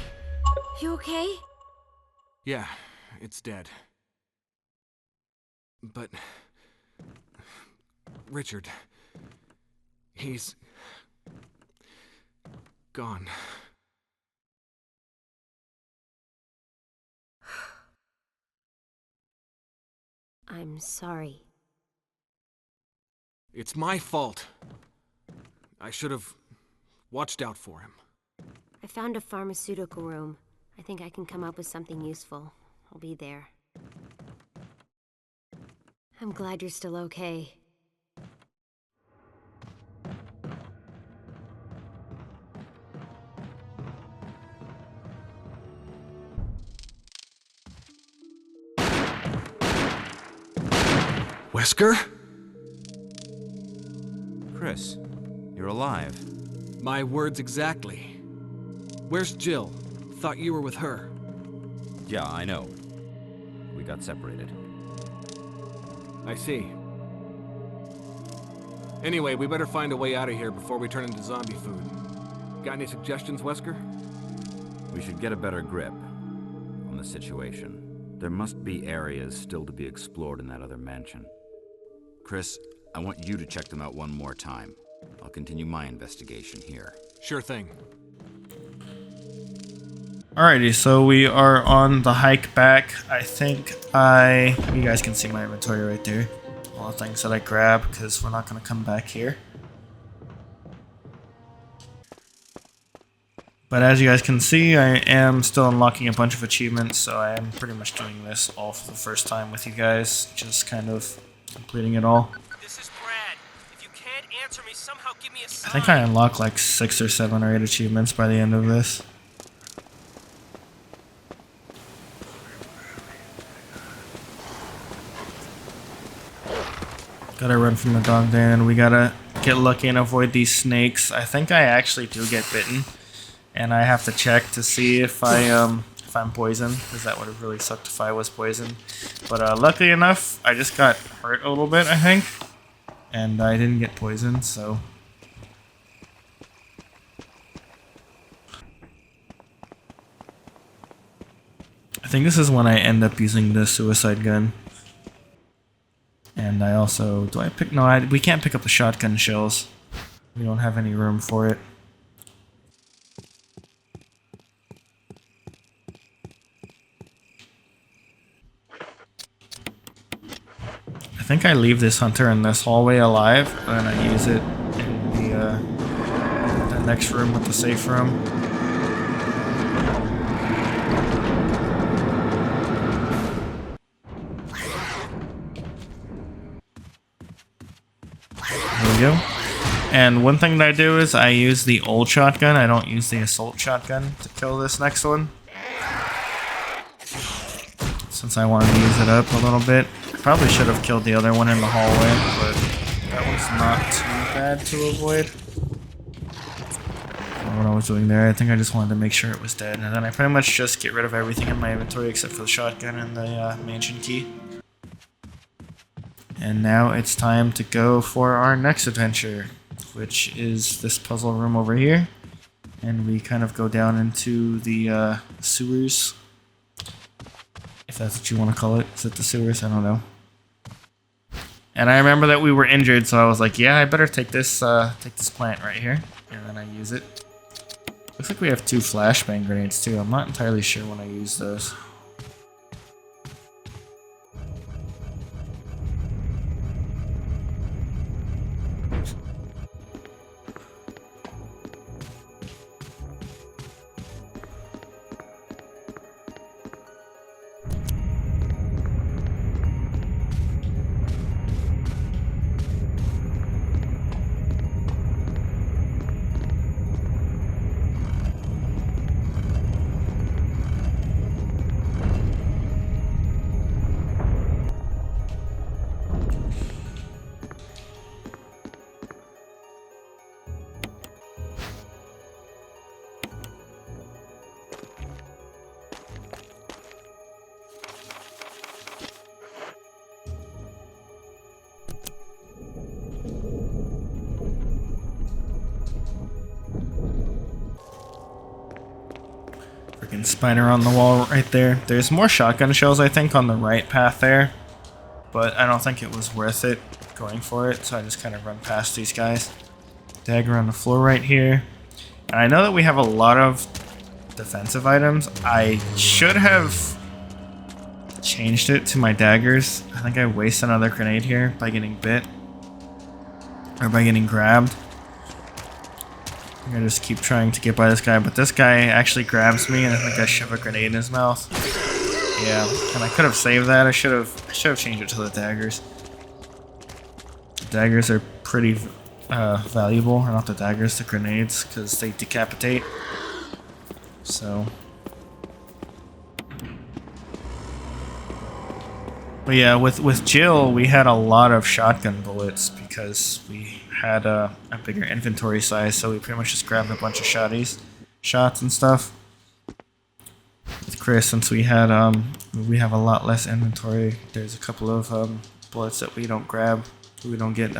You okay? Yeah, it's dead. But... Richard... he's... gone. I'm sorry. It's my fault. I should have watched out for him. I found a pharmaceutical room. I think I can come up with something useful. I'll be there. I'm glad you're still okay. Wesker? Chris, you're alive. My words exactly. Where's Jill? Thought you were with her. Yeah, I know. We got separated. I see. Anyway, we better find a way out of here before we turn into zombie food. Got any suggestions, Wesker? We should get a better grip on the situation. There must be areas still to be explored in that other mansion. Chris, I want you to check them out one more time. I'll continue my investigation here. Sure thing. Alrighty, so we are on the hike back. I think you guys can see my inventory right there. All the things that I grab, because we're not going to come back here. But as you guys can see, I am still unlocking a bunch of achievements, so I am pretty much doing this all for the first time with you guys, just kind of completing it all. This is Brad. If you can't answer me, somehow give me a sign. I think I unlocked like 6 or 7 or 8 achievements by the end of this. Gotta run from the dog den. We gotta get lucky and avoid these snakes. I think I actually do get bitten, and I have to check to see if I'm poisoned, because that would have really sucked if I was poisoned. But luckily enough, I just got hurt a little bit, I think, and I didn't get poisoned. So I think this is when I end up using the suicide gun. And I also... do I pick... no, we can't pick up the shotgun shells. We don't have any room for it. I think I leave this hunter in this hallway alive, and I use it in the next room with the safe room. Go. And one thing that I do is I use the old shotgun. I don't use the assault shotgun to kill this next one, since I wanted to use it up a little bit. Probably should have killed the other one in the hallway, but that one's not too bad to avoid. I don't know what I was doing there. I think I just wanted to make sure it was dead, and then I pretty much just get rid of everything in my inventory except for the shotgun and the mansion key. And now it's time to go for our next adventure, which is this puzzle room over here. And we kind of go down into the sewers, if that's what you want to call it. Is it the sewers? I don't know. And I remember that we were injured, so I was like, yeah, I better take this plant right here. And then I use it. Looks like we have 2 flashbang grenades too. I'm not entirely sure when I use those. Freaking spider on the wall right there. There's more shotgun shells, I think, on the right path there. But I don't think it was worth it going for it, so I just kind of run past these guys. Dagger on the floor right here. And I know that we have a lot of defensive items. I should have changed it to my daggers. I think I wasted another grenade here by getting bit. Or by getting grabbed. I'm gonna just keep trying to get by this guy, but this guy actually grabs me and I think I shove a grenade in his mouth. Yeah, and I could have saved that. I should have changed it to the daggers. Daggers are pretty valuable, or not the daggers, the grenades, because they decapitate. So, but yeah, with Jill, we had a lot of shotgun bullets because we had a bigger inventory size, so we pretty much just grabbed a bunch of shots and stuff. With Chris, since we have a lot less inventory, there's a couple of bullets that we don't grab, we don't get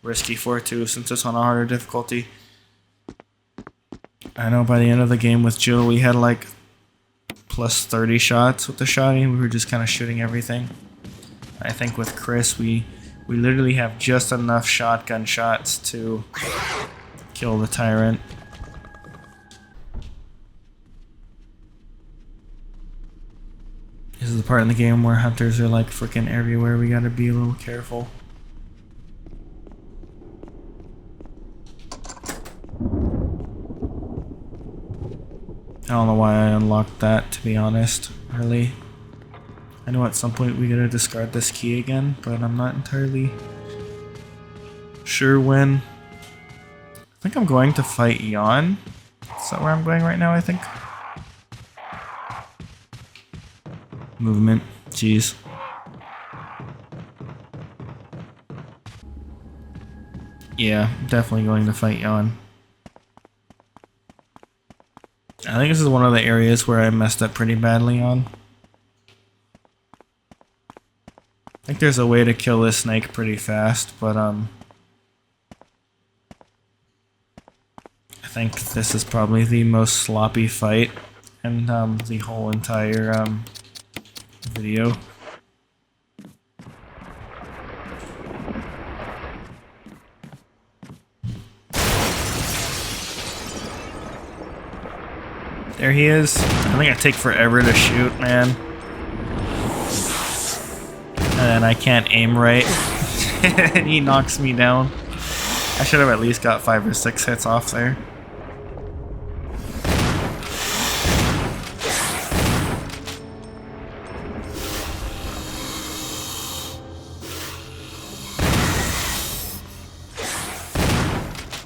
risky for too, since it's on a harder difficulty. I know by the end of the game with Jill, we had like plus 30 shots with the shotty. We were just kind of shooting everything. I think with Chris, we literally have just enough shotgun shots to kill the Tyrant. This is the part in the game where hunters are like freaking everywhere. We gotta be a little careful. I don't know why I unlocked that, to be honest, really. I know at some point we gotta discard this key again, but I'm not entirely sure when. I think I'm going to fight Yawn. Is that where I'm going right now, I think? Movement. Jeez. Yeah, definitely going to fight Yawn. I think this is one of the areas where I messed up pretty badly on. I think there's a way to kill this snake pretty fast, but I think this is probably the most sloppy fight in the whole entire video. There he is. I think I take forever to shoot, man. And I can't aim right. And he knocks me down. I should have at least got 5 or 6 hits off there.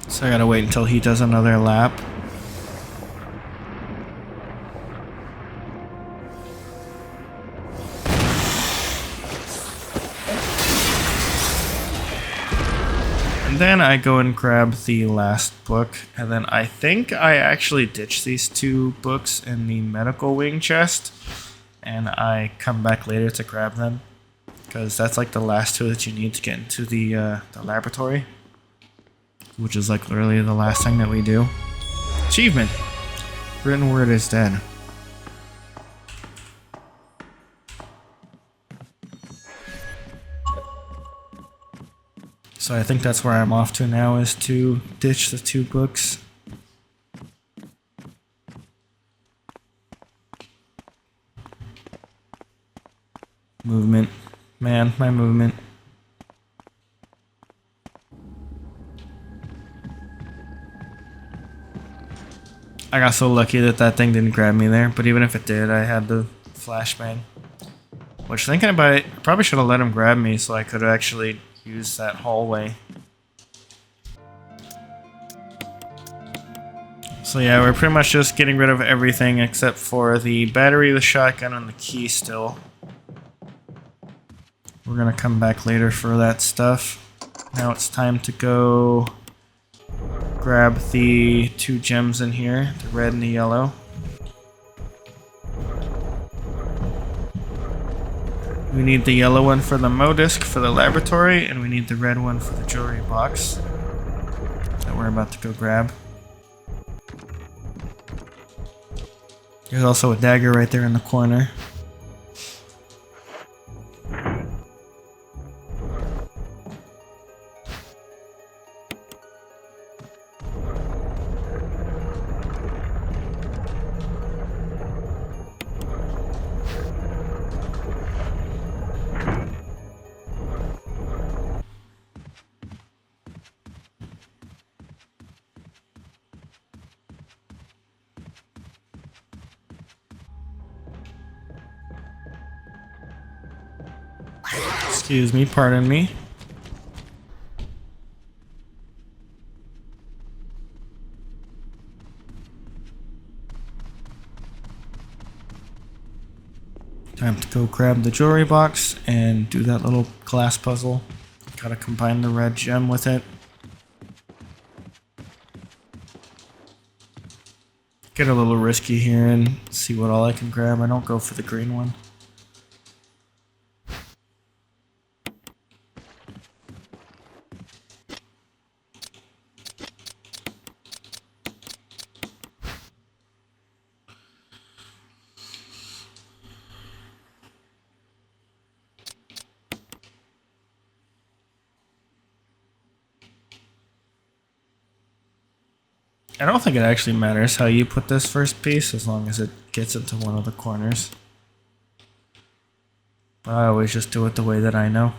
So I gotta wait until he does another lap. And then I go and grab the last book, and then I think I actually ditch these 2 books in the medical wing chest, and I come back later to grab them, because that's like the last 2 that you need to get into the laboratory, which is like literally the last thing that we do. Achievement! Written word is dead. So I think that's where I'm off to now, is to ditch the 2 books. Movement. Man, my movement. I got so lucky that that thing didn't grab me there, but even if it did, I had the flashbang. Which, thinking about it, I probably should have let him grab me so I could have actually used that hallway. So yeah, we're pretty much just getting rid of everything except for the battery, the shotgun, and the key still. We're gonna come back later for that stuff. Now it's time to go grab the 2 gems in here, the red and the yellow. We need the yellow one for the Modisc for the laboratory, and we need the red one for the jewelry box that we're about to go grab. There's also a dagger right there in the corner. Excuse me, pardon me. Time to go grab the jewelry box and do that little glass puzzle. Gotta combine the red gem with it. Get a little risky here and see what all I can grab. I don't go for the green one. I don't think it actually matters how you put this first piece as long as it gets into one of the corners. But I always just do it the way that I know.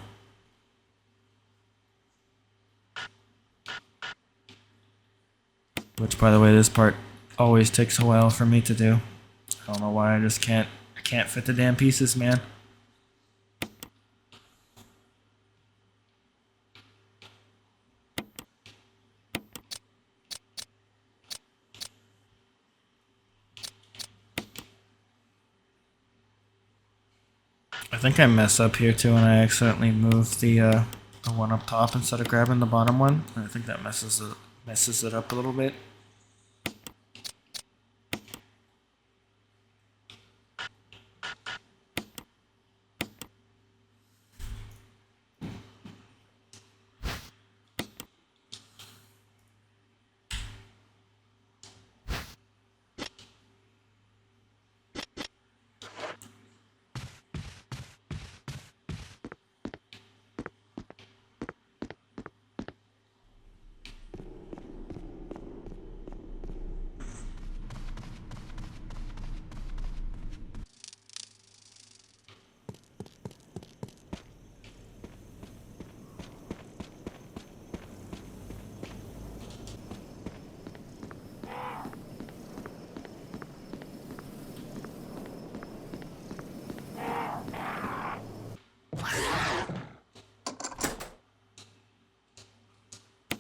Which, by the way, this part always takes a while for me to do. I don't know why, I can't fit the damn pieces, man. I think I mess up here too, and I accidentally move the one up top instead of grabbing the bottom one. And I think that messes it up a little bit.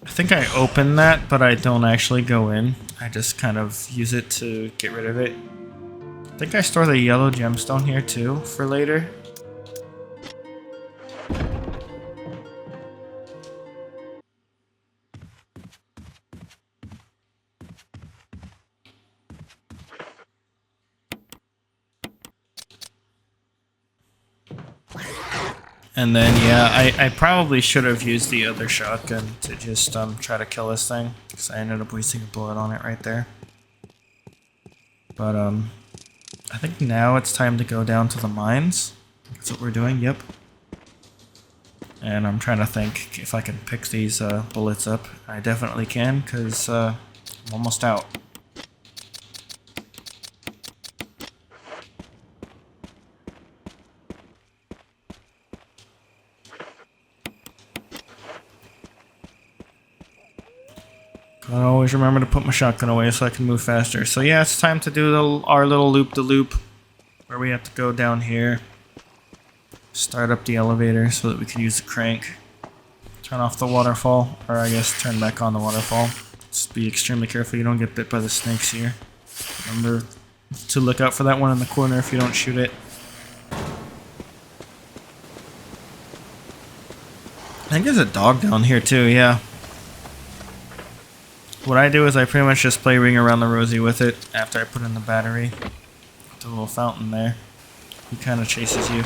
I think I open that, but I don't actually go in. I just kind of use it to get rid of it. I think I store the yellow gemstone here too for later. And then, yeah, I probably should have used the other shotgun to just try to kill this thing, because I ended up wasting a bullet on it right there. But I think now it's time to go down to the mines. That's what we're doing, yep. And I'm trying to think if I can pick these bullets up. I definitely can, because I'm almost out. I always remember to put my shotgun away so I can move faster. So yeah, it's time to do our little loop-de-loop, where we have to go down here, start up the elevator so that we can use the crank, turn off the waterfall, or I guess turn back on the waterfall. Just be extremely careful you don't get bit by the snakes here. Remember to look out for that one in the corner if you don't shoot it. I think there's a dog down here too, yeah. What I do is I pretty much just play Ring Around the Rosie with it after I put in the battery. The little fountain there. He kind of chases you.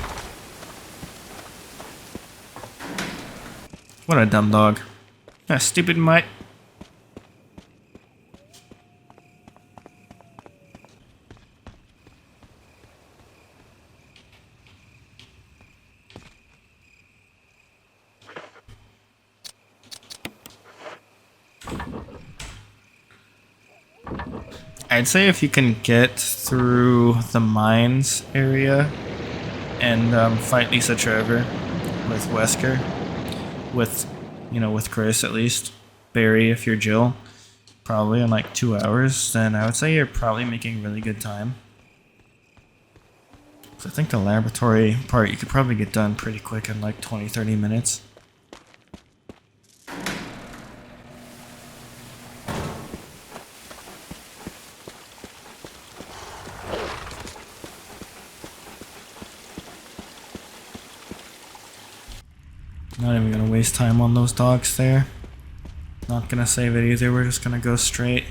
What a dumb dog. Ah, stupid mutt. I'd say if you can get through the mines area and fight Lisa Trevor with Wesker, with Chris at least, Barry if you're Jill, probably in like 2 hours, then I would say you're probably making really good time. So I think the laboratory part you could probably get done pretty quick in like 20-30 minutes. Not even gonna waste time on those dogs there. Not gonna save it either, we're just gonna go straight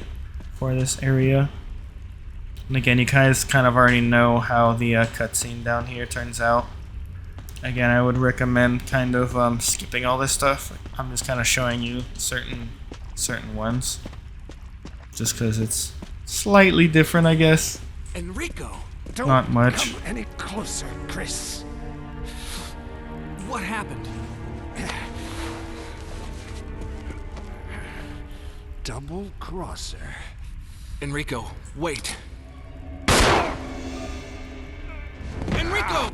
for this area. And again, you guys kind of already know how the cutscene down here turns out. Again, I would recommend kind of skipping all this stuff. I'm just kind of showing you certain ones. Just because it's slightly different, I guess. Enrico! Not much. Come any closer, Chris. What happened? Double crosser. Enrico, wait. Enrico!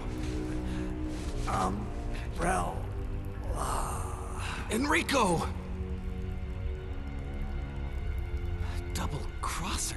Umbrella. Enrico! Double crosser?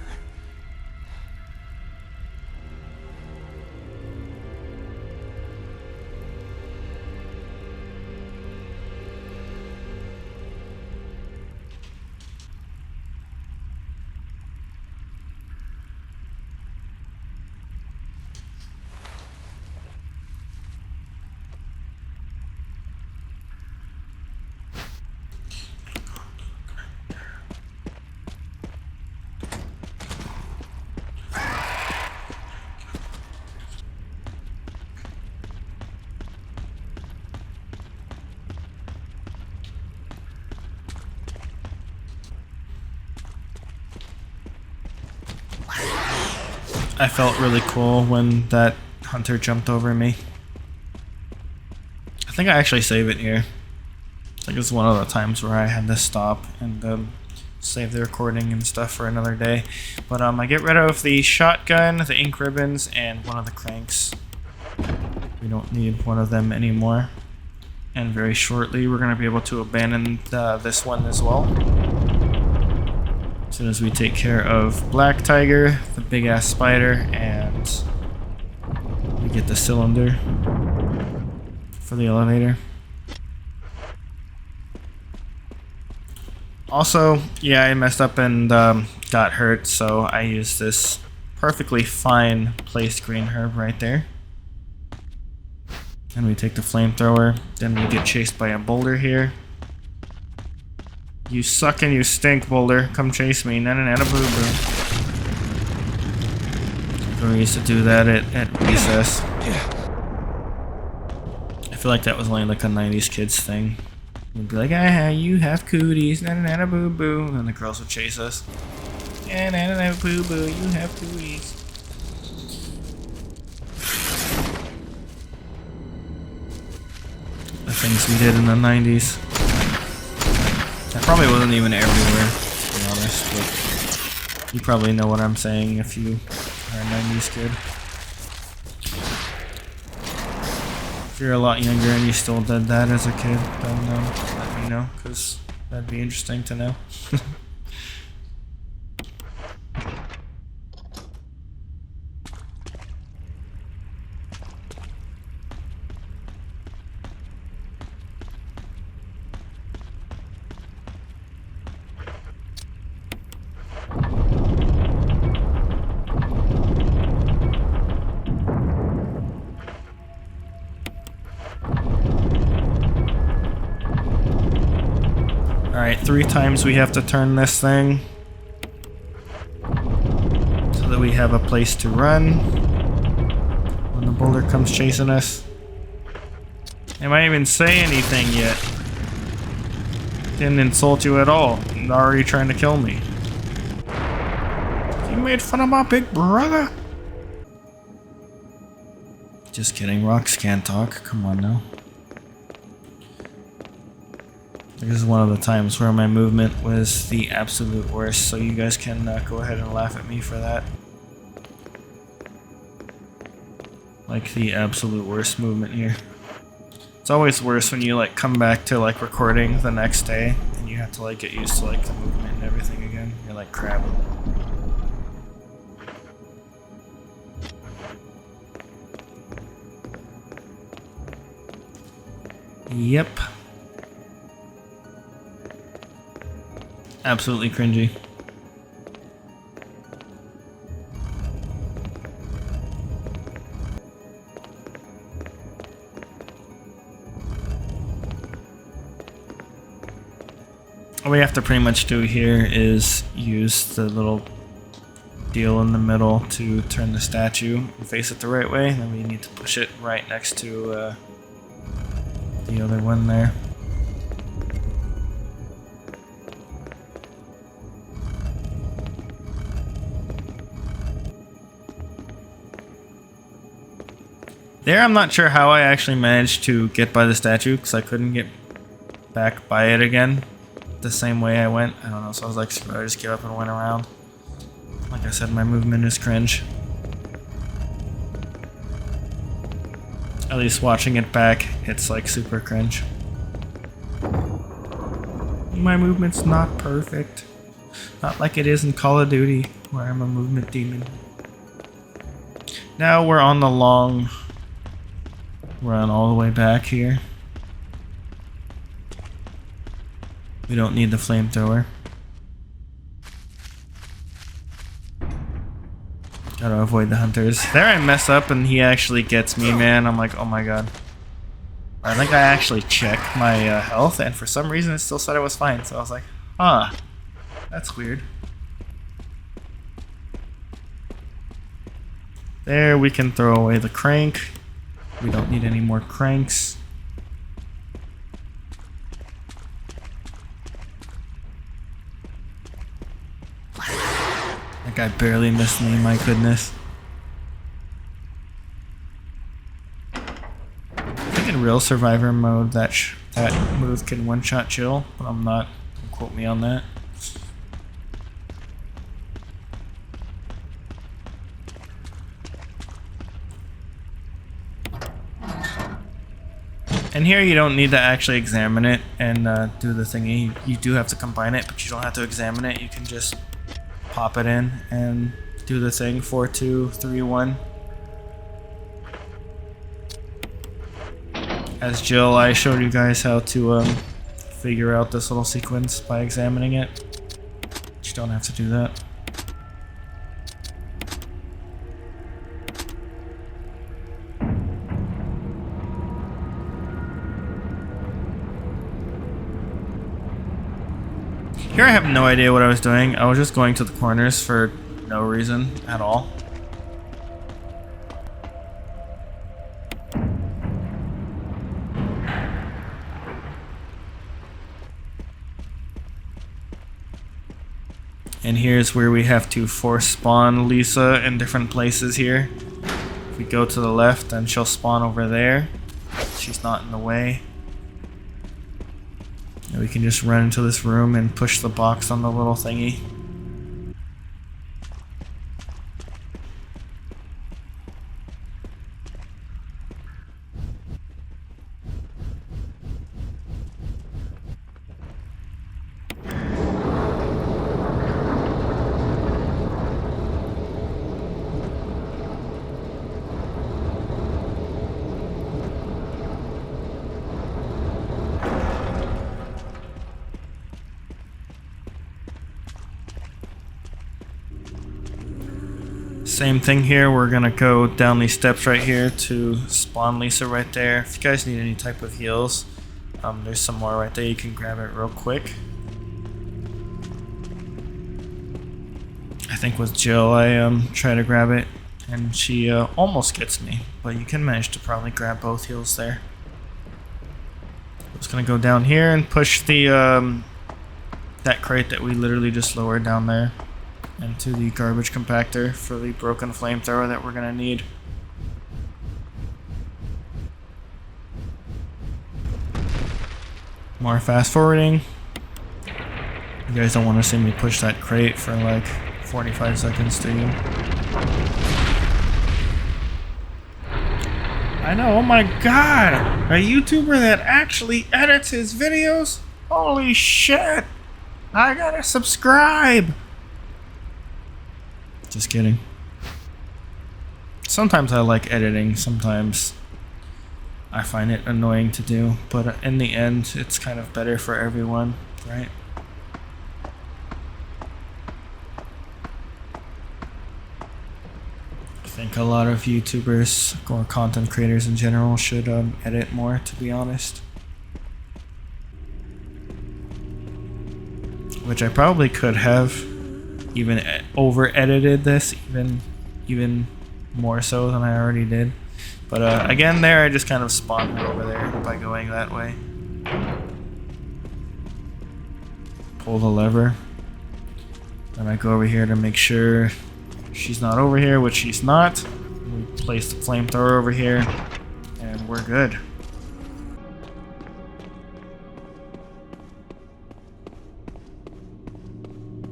I felt really cool when that hunter jumped over me. I think I actually save it here. I think it's one of the times where I had to stop and save the recording and stuff for another day. But I get rid of the shotgun, the ink ribbons, and one of the cranks. We don't need one of them anymore. And very shortly we're going to be able to abandon this one as well. As soon as we take care of Black Tiger, the big ass spider, and we get the cylinder for the elevator. Also, yeah, I messed up and got hurt, so I used this perfectly fine placed green herb right there. And we take the flamethrower, then we get chased by a boulder here. You suck and you stink, Boulder. Come chase me. Nana boo boo. We used to do that at recess. I feel like that was only like a 90s kids thing. We'd be like, ah, you have cooties. Nana boo boo. And the girls would chase us. Yeah, nana boo boo. You have cooties. The things we did in the 90s. That probably wasn't even everywhere, to be honest, but you probably know what I'm saying if you are a 90s kid. If you're a lot younger and you still did that as a kid, then let me know, because that'd be interesting to know. Alright, 3 times we have to turn this thing so that we have a place to run when the boulder comes chasing us. I might even say anything yet. Didn't insult you at all. You're already trying to kill me. You made fun of my big brother? Just kidding, rocks can't talk. Come on now. This is one of the times where my movement was the absolute worst, so you guys can go ahead and laugh at me for that. Like the absolute worst movement here. It's always worse when you like come back to like recording the next day and you have to like get used to like the movement and everything again. You're like crap. Yep. Absolutely cringy. All we have to pretty much do here is use the little deal in the middle to turn the statue and face it the right way. Then we need to push it right next to the other one there. There, I'm not sure how I actually managed to get by the statue because I couldn't get back by it again the same way I went. I don't know, so I was like, screw it, I just gave up and went around. Like I said, my movement is cringe. At least watching it back, it's like super cringe. My movement's not perfect. Not like it is in Call of Duty, where I'm a movement demon. Now we're on the long run all the way back here. We don't need the flamethrower. Gotta avoid the hunters. There I mess up and he actually gets me, man. I'm like, oh my god. I think I actually checked my health and for some reason it still said I was fine. So I was like, huh. That's weird. There, we can throw away the crank. We don't need any more cranks. That guy barely missed me, my goodness. I think in real survivor mode that move can one-shot chill, but I'm not. Don't quote me on that. And here you don't need to actually examine it and do the thingy. You do have to combine it, but you don't have to examine it. You can just pop it in and do the thing. 4, 2, 3, 1. As Jill, I showed you guys how to figure out this little sequence by examining it. But you don't have to do that. Here I have no idea what I was doing. I was just going to the corners for no reason at all. And here's where we have to force spawn Lisa in different places here. If we go to the left, then she'll spawn over there. She's not in the way. And we can just run into this room and push the box on the little thingy. Same thing here, we're gonna go down these steps right here to spawn Lisa right there. If you guys need any type of heals, there's some more right there, you can grab it real quick. I think with Jill I try to grab it and she almost gets me, but you can manage to probably grab both heals there. I'm just gonna go down here and push the that crate that we literally just lowered down there into the garbage compactor for the broken flamethrower that we're gonna need. More fast forwarding. You guys don't want to see me push that crate for like 45 seconds, do you? I know, oh my god! A YouTuber that actually edits his videos? Holy shit! I gotta subscribe! Just kidding. Sometimes I like editing, sometimes I find it annoying to do, but in the end, it's kind of better for everyone, right? I think a lot of YouTubers or content creators in general should edit more, to be honest. Which I probably could have even over-edited this, even more so than I already did. But again, there I just kind of spawned her over there by going that way. Pull the lever. Then I go over here to make sure she's not over here, which she's not. We place the flamethrower over here, and we're good.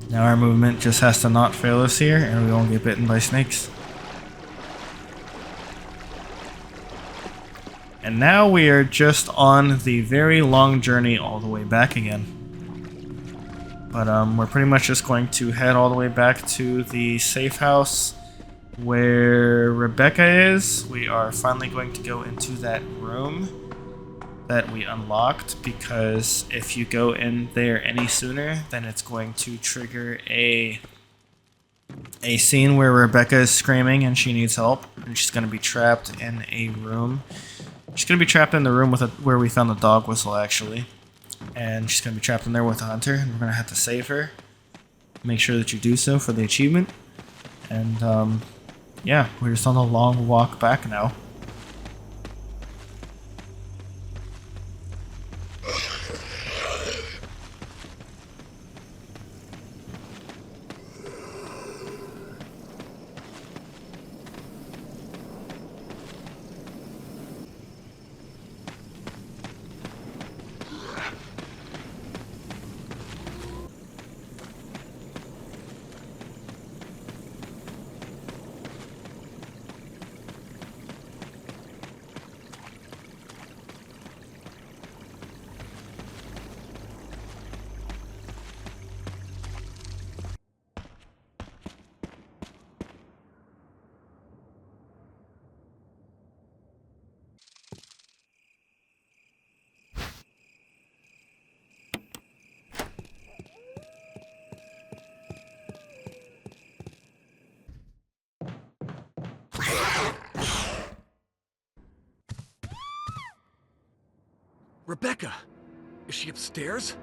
Now our movement just has to not fail us here, and we won't get bitten by snakes. And now we are just on the very long journey all the way back again. But we're pretty much just going to head all the way back to the safe house where Rebecca is. We are finally going to go into that room that we unlocked, because if you go in there any sooner, then it's going to trigger a scene where Rebecca is screaming and she needs help, and she's going to be trapped in a room. She's going to be trapped in the room with where we found the dog whistle, actually. And she's going to be trapped in there with a hunter, and we're going to have to save her. Make sure that you do so for the achievement. And, yeah, we're just on a long walk back now. Rebecca! Is she upstairs?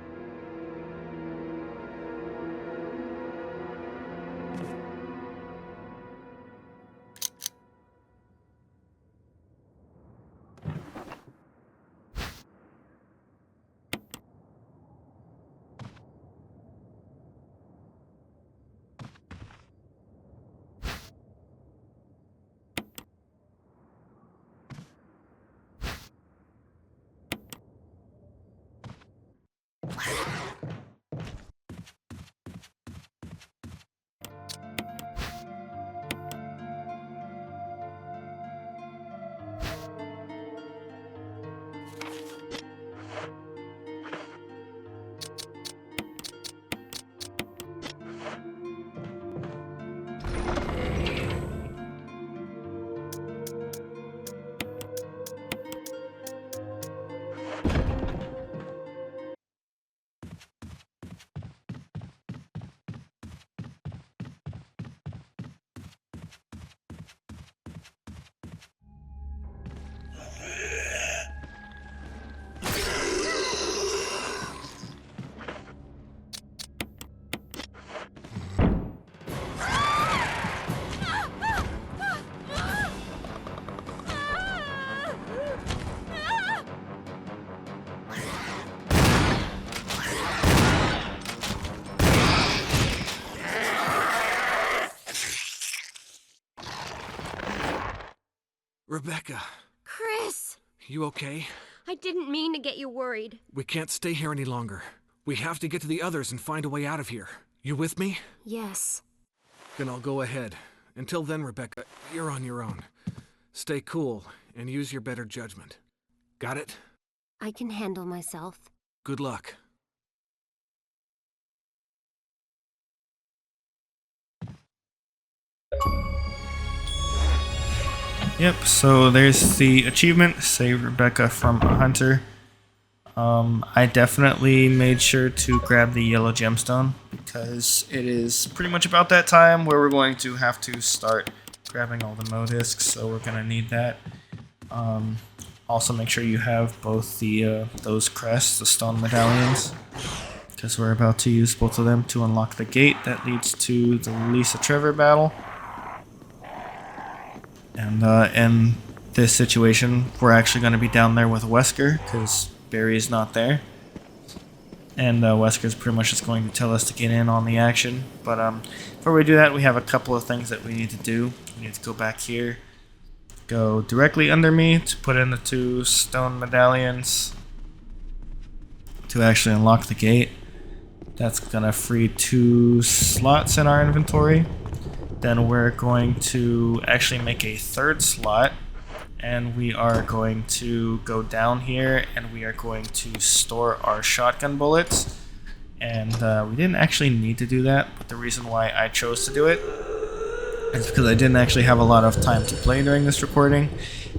Rebecca, Chris! you okay? I didn't mean to get you worried. We can't stay here any longer. We have to get to the others and find a way out of here. You with me? Yes. Then I'll go ahead. Until then, Rebecca, you're on your own. Stay cool and use your better judgment. Got it? I can handle myself. Good luck. Yep, so there's the achievement, save Rebecca from a hunter. I definitely made sure to grab the yellow gemstone because it is pretty much about that time where we're going to have to start grabbing all the mo discs, so we're going to need that. Also make sure you have both the those crests, the stone medallions, because we're about to use both of them to unlock the gate that leads to the Lisa Trevor battle. And in this situation, we're actually going to be down there with Wesker, because Barry's not there. And Wesker's pretty much just going to tell us to get in on the action. But before we do that, we have a couple of things that we need to do. We need to go back here, go directly under me to put in the 2 stone medallions to actually unlock the gate. That's going to free 2 slots in our inventory. Then we're going to actually make a 3rd slot, and we are going to go down here and we are going to store our shotgun bullets. And we didn't actually need to do that, but the reason why I chose to do it is because I didn't actually have a lot of time to play during this recording,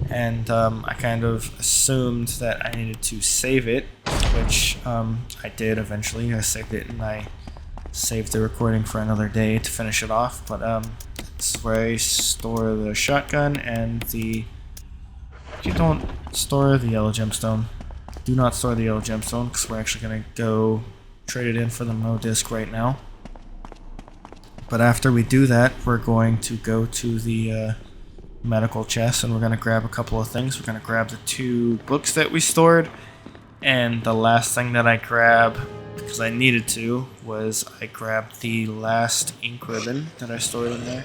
and I kind of assumed that I needed to save it, which I did eventually. I saved it and I saved the recording for another day to finish it off, but this is where I store the shotgun and the... You don't store the yellow gemstone. Do not store the yellow gemstone, because we're actually going to go trade it in for the mo disc right now. But after we do that, we're going to go to the medical chest, and we're going to grab a couple of things. We're going to grab the 2 books that we stored, and the last thing that I grab, because I needed to, was I grabbed the last ink ribbon that I stored in there.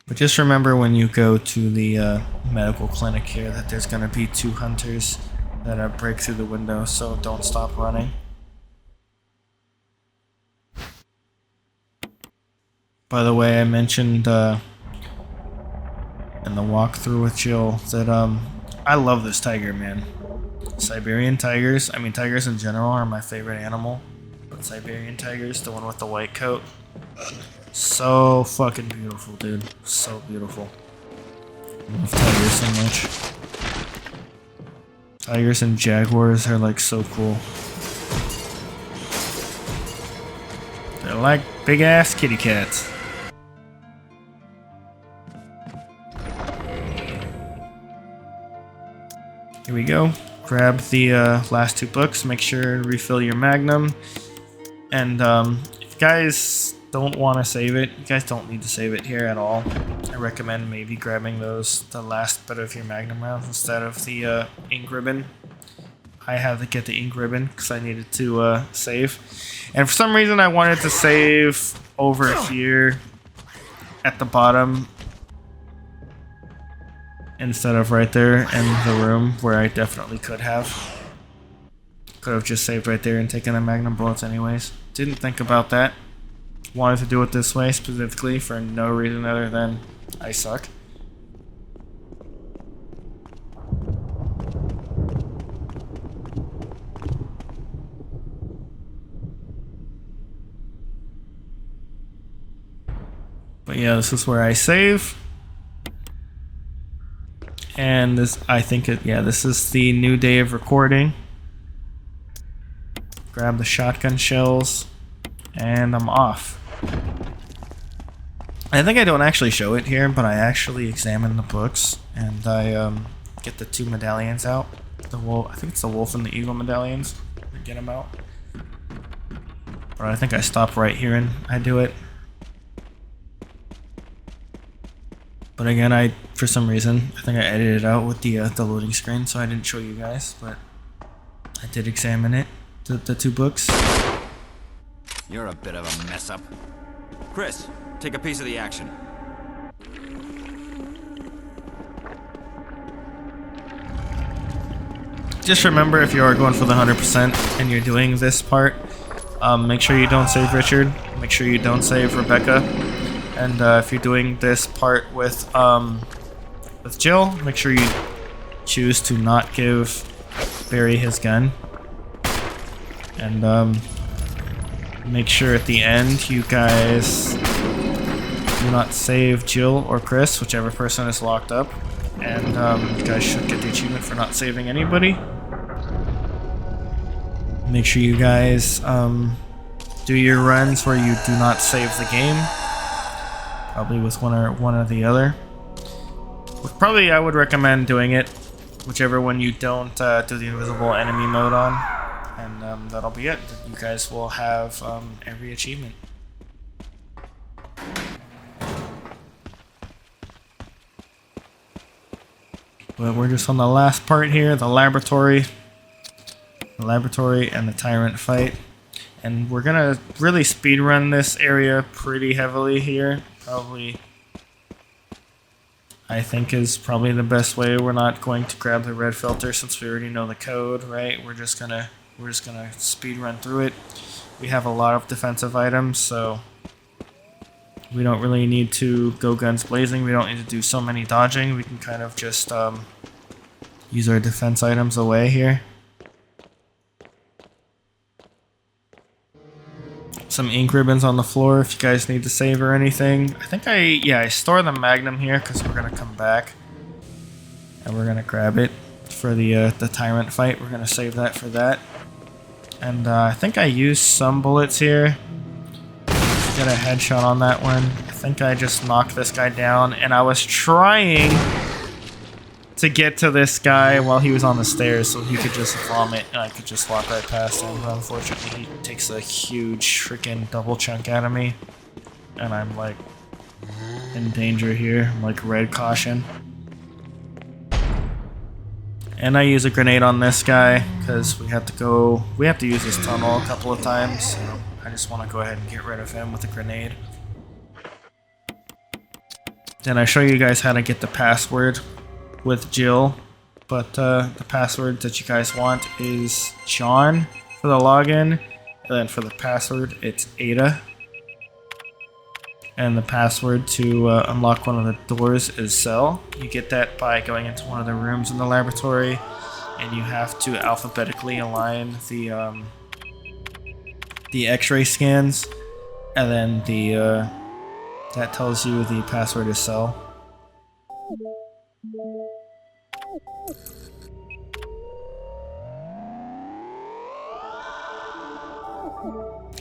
But just remember when you go to the medical clinic here that there's going to be 2 hunters that break through the window, so don't stop running. By the way, I mentioned in the walkthrough with Jill that I love this tiger, man. Siberian tigers, I mean tigers in general are my favorite animal, but Siberian tigers, the one with the white coat, so fucking beautiful, dude. So beautiful. I love tigers so much. Tigers and jaguars are like so cool. They're like big ass kitty cats. Here we go. Grab the last 2 books. Make sure to refill your Magnum. And if you guys don't want to save it, you guys don't need to save it here at all. I recommend maybe grabbing the last bit of your Magnum rounds instead of the ink ribbon. I had to get the ink ribbon because I needed to save. And for some reason I wanted to save over here at the bottom instead of right there in the room where I definitely could have. Could have just saved right there and taken the Magnum bullets anyways. Didn't think about that. Wanted to do it this way specifically for no reason other than I suck. But yeah, this is where I save. And this, I think this is the new day of recording. Grab the shotgun shells, and I'm off. I think I don't actually show it here, but I actually examine the books, and I get the 2 medallions out. The wolf, I think it's the wolf and the eagle medallions. Get them out. But I think I stop right here and I do it. But again, for some reason, I think I edited it out with the loading screen, so I didn't show you guys, but I did examine it, the 2 books. You're a bit of a mess up. Chris, take a piece of the action. Just remember, if you are going for the 100% and you're doing this part, make sure you don't save Richard. Make sure you don't save Rebecca. And if you're doing this part with Jill, make sure you choose to not give Barry his gun. And make sure at the end you guys do not save Jill or Chris, whichever person is locked up. And you guys should get the achievement for not saving anybody. Make sure you guys do your runs where you do not save the game. Probably with one or the other. Probably I would recommend doing it whichever one you don't do the invisible enemy mode on. And that'll be it. You guys will have every achievement. But we're just on the last part here, the laboratory. The laboratory and the Tyrant fight. And we're gonna really speedrun this area pretty heavily here. Probably, I think, is probably the best way. We're not going to grab the red filter since we already know the code, right? We're just gonna speedrun through it. We have a lot of defensive items, so we don't really need to go guns blazing. We don't need to do so many dodging. We can kind of just use our defense items away here. Some ink ribbons on the floor if you guys need to save or anything. I think I store the Magnum here because we're gonna come back and we're gonna grab it for the Tyrant fight. We're gonna save that for that. And I think I used some bullets here. Get a headshot on that one. I think I just knocked this guy down, and I was trying to get to this guy while he was on the stairs so he could just vomit and I could just walk right past him. But unfortunately, he takes a huge freaking double chunk out of me, and I'm like in danger here. I'm like red caution. And I use a grenade on this guy because we have to use this tunnel a couple of times. So I just want to go ahead and get rid of him with a grenade. Then I show you guys how to get the password with Jill, but the password that you guys want is John for the login, and then for the password it's Ada. And the password to unlock one of the doors is cell. You get that by going into one of the rooms in the laboratory, and you have to alphabetically align the X-ray scans, and then that tells you the password is cell.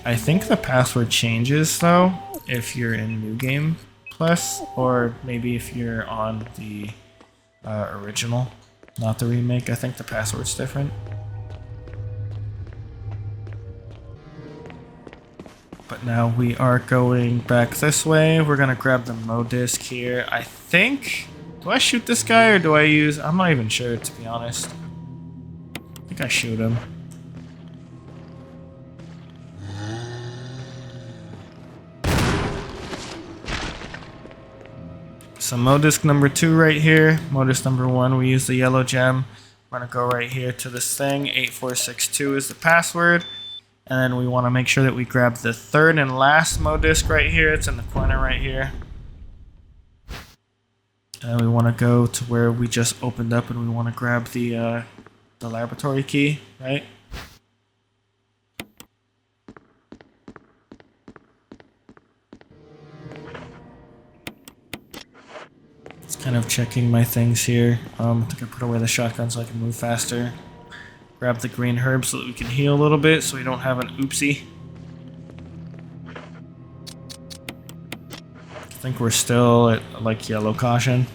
I think the password changes though if you're in New Game Plus, or maybe if you're on the original, not the remake. I think the password's different. But now we are going back this way. We're gonna grab the Mo disc here. I think, do I shoot this guy or do I use, I'm not even sure to be honest. I think I shoot him. So Modisc number 2 right here. Modisc number 1, we use the yellow gem. We're gonna go right here to this thing. 8462 is the password. And then we want to make sure that we grab the third and last Modisc right here. It's in the corner right here. And we want to go to where we just opened up, and we want to grab the laboratory key, right? Kind of checking my things here. I think I put away the shotgun so I can move faster. Grab the green herb so that we can heal a little bit so we don't have an oopsie. I think we're still at like yellow caution.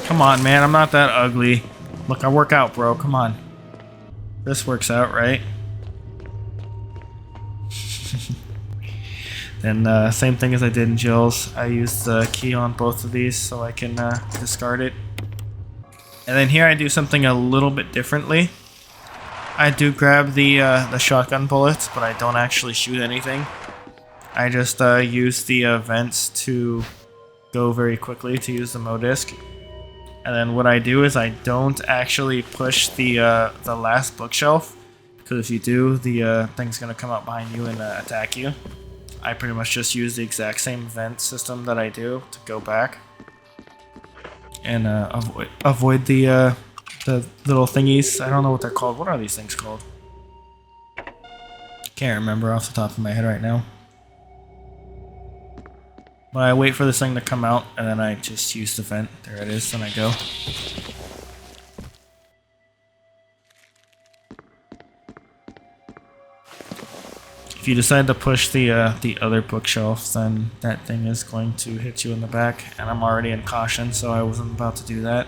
Come on, man, I'm not that ugly. Look, I work out, bro. Come on. This works out, right? And same thing as I did in Jill's. I used the key on both of these so I can discard it. And then here I do something a little bit differently. I do grab the shotgun bullets, but I don't actually shoot anything. I just use the vents to go very quickly to use the Modisc. And then what I do is I don't actually push the last bookshelf, because if you do, the thing's gonna come out behind you and attack you. I pretty much just use the exact same vent system that I do to go back and avoid the little thingies. I don't know what they're called. What are these things called? Can't remember off the top of my head right now. But I wait for this thing to come out, and then I just use the vent. There it is, then I go. If you decide to push the other bookshelf, then that thing is going to hit you in the back, and I'm already in caution, so I wasn't about to do that.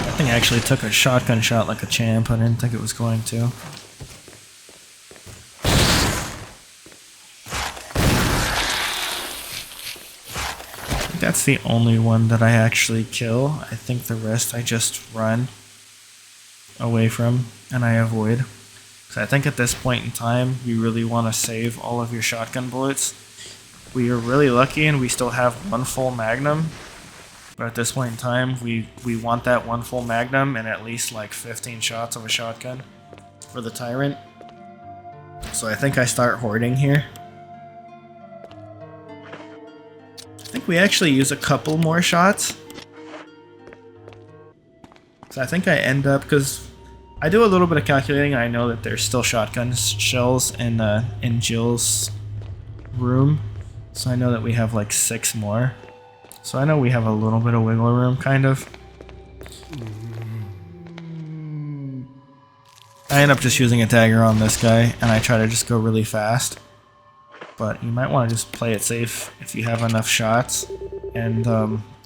That thing actually took a shotgun shot like a champ. I didn't think it was going to. That's the only one that I actually kill. I think the rest I just run away from and I avoid. So I think at this point in time, you really want to save all of your shotgun bullets. We are really lucky and we still have one full Magnum. But at this point in time, we want that one full Magnum and at least like 15 shots of a shotgun for the Tyrant. So I think I start hoarding here. I think we actually use a couple more shots. So I think I end up, because I do a little bit of calculating, and I know that there's still shotgun shells in Jill's room. So I know that we have like 6 more. So I know we have a little bit of wiggle room, kind of. I end up just using a dagger on this guy, and I try to just go really fast. But you might want to just play it safe if you have enough shots, and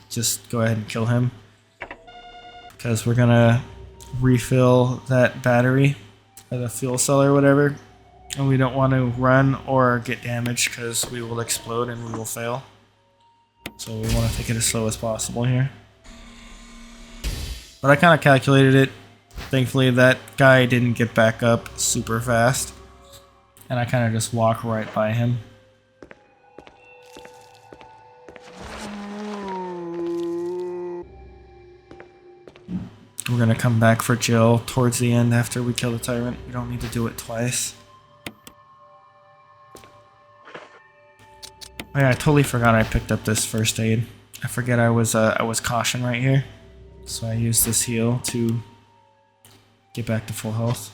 just go ahead and kill him. Because we're gonna refill that battery, or the fuel cell or whatever, and we don't want to run or get damaged because we will explode and we will fail. So we want to take it as slow as possible here. But I kind of calculated it. Thankfully that guy didn't get back up super fast. And I kind of just walk right by him. We're gonna come back for Jill towards the end after we kill the Tyrant. We don't need to do it twice. Oh yeah, I totally forgot I picked up this first aid. I forget I was caution right here. So I used this heal to get back to full health.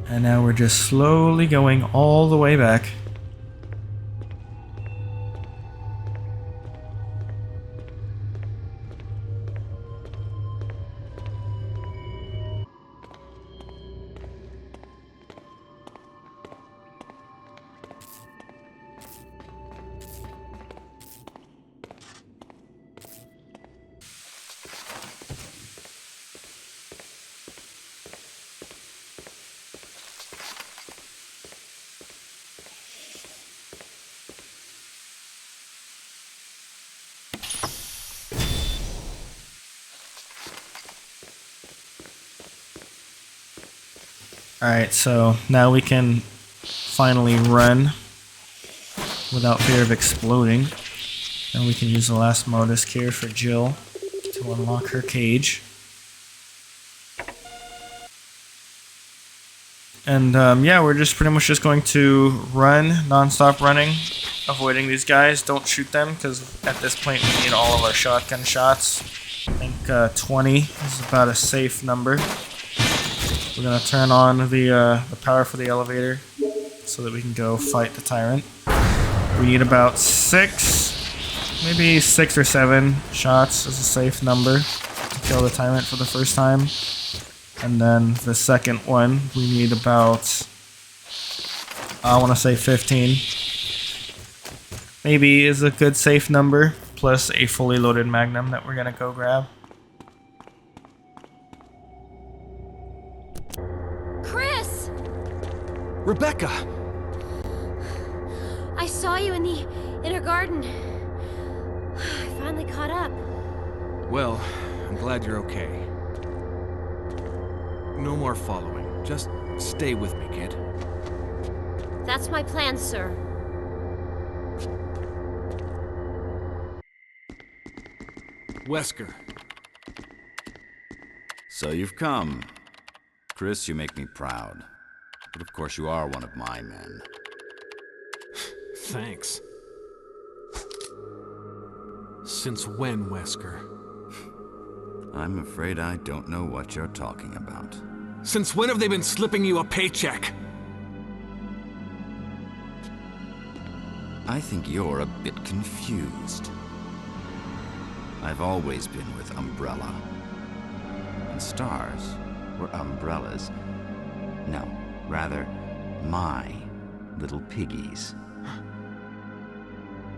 And now we're just slowly going all the way back. Alright, so now we can finally run without fear of exploding. And we can use the last modus here for Jill to unlock her cage. And yeah, we're just pretty much just going to run, non-stop running, avoiding these guys. Don't shoot them, because at this point we need all of our shotgun shots. I think 20 is about a safe number. We're gonna turn on the power for the elevator so that we can go fight the Tyrant. We need about 6, maybe 6 or 7 shots is a safe number to kill the Tyrant for the first time. And then the second one, we need about, I want to say 15. Maybe is a good safe number, plus a fully loaded Magnum that we're gonna go grab. Rebecca! I saw you in the inner garden. I finally caught up. Well, I'm glad you're okay. No more following. Just stay with me, kid. That's my plan, sir. Wesker. So you've come. Chris, you make me proud. But of course you are one of my men. Thanks. Since when, Wesker? I'm afraid I don't know what you're talking about. Since when have they been slipping you a paycheck? I think you're a bit confused. I've always been with Umbrella. And stars were umbrellas. No, rather, my little piggies.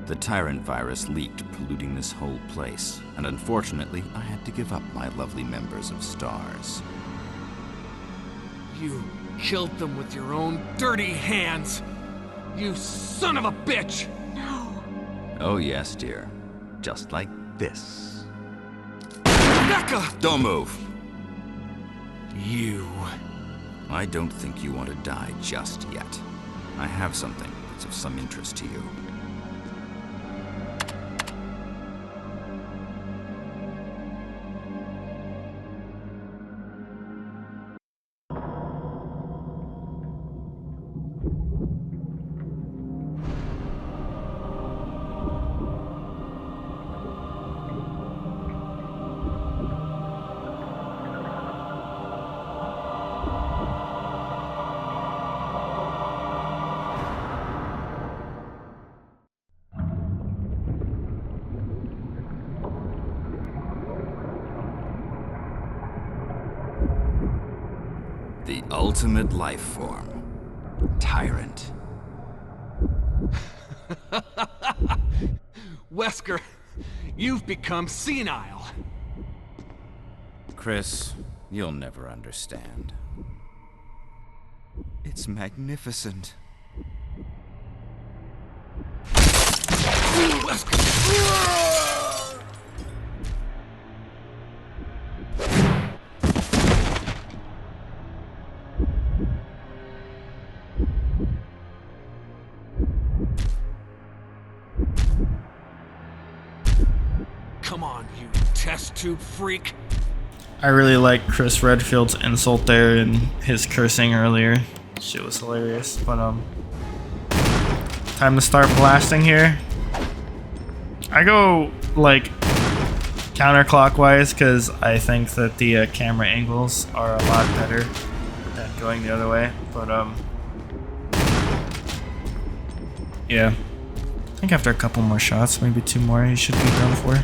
The Tyrant virus leaked, polluting this whole place, and unfortunately, I had to give up my lovely members of S.t.a.r.s. You killed them with your own dirty hands! You son of a bitch! No. Oh yes, dear. Just like this. Rebecca! Don't move! You... I don't think you want to die just yet. I have something that's of some interest to you. The ultimate life form. Tyrant. Wesker, you've become senile. Chris, you'll never understand. It's magnificent. Come on, you test tube freak. I really like Chris Redfield's insult there and his cursing earlier. Shit was hilarious. But time to start blasting here. I go like counterclockwise because I think that the camera angles are a lot better than going the other way. But yeah, I think after a couple more shots, maybe 2 more, he should be done for.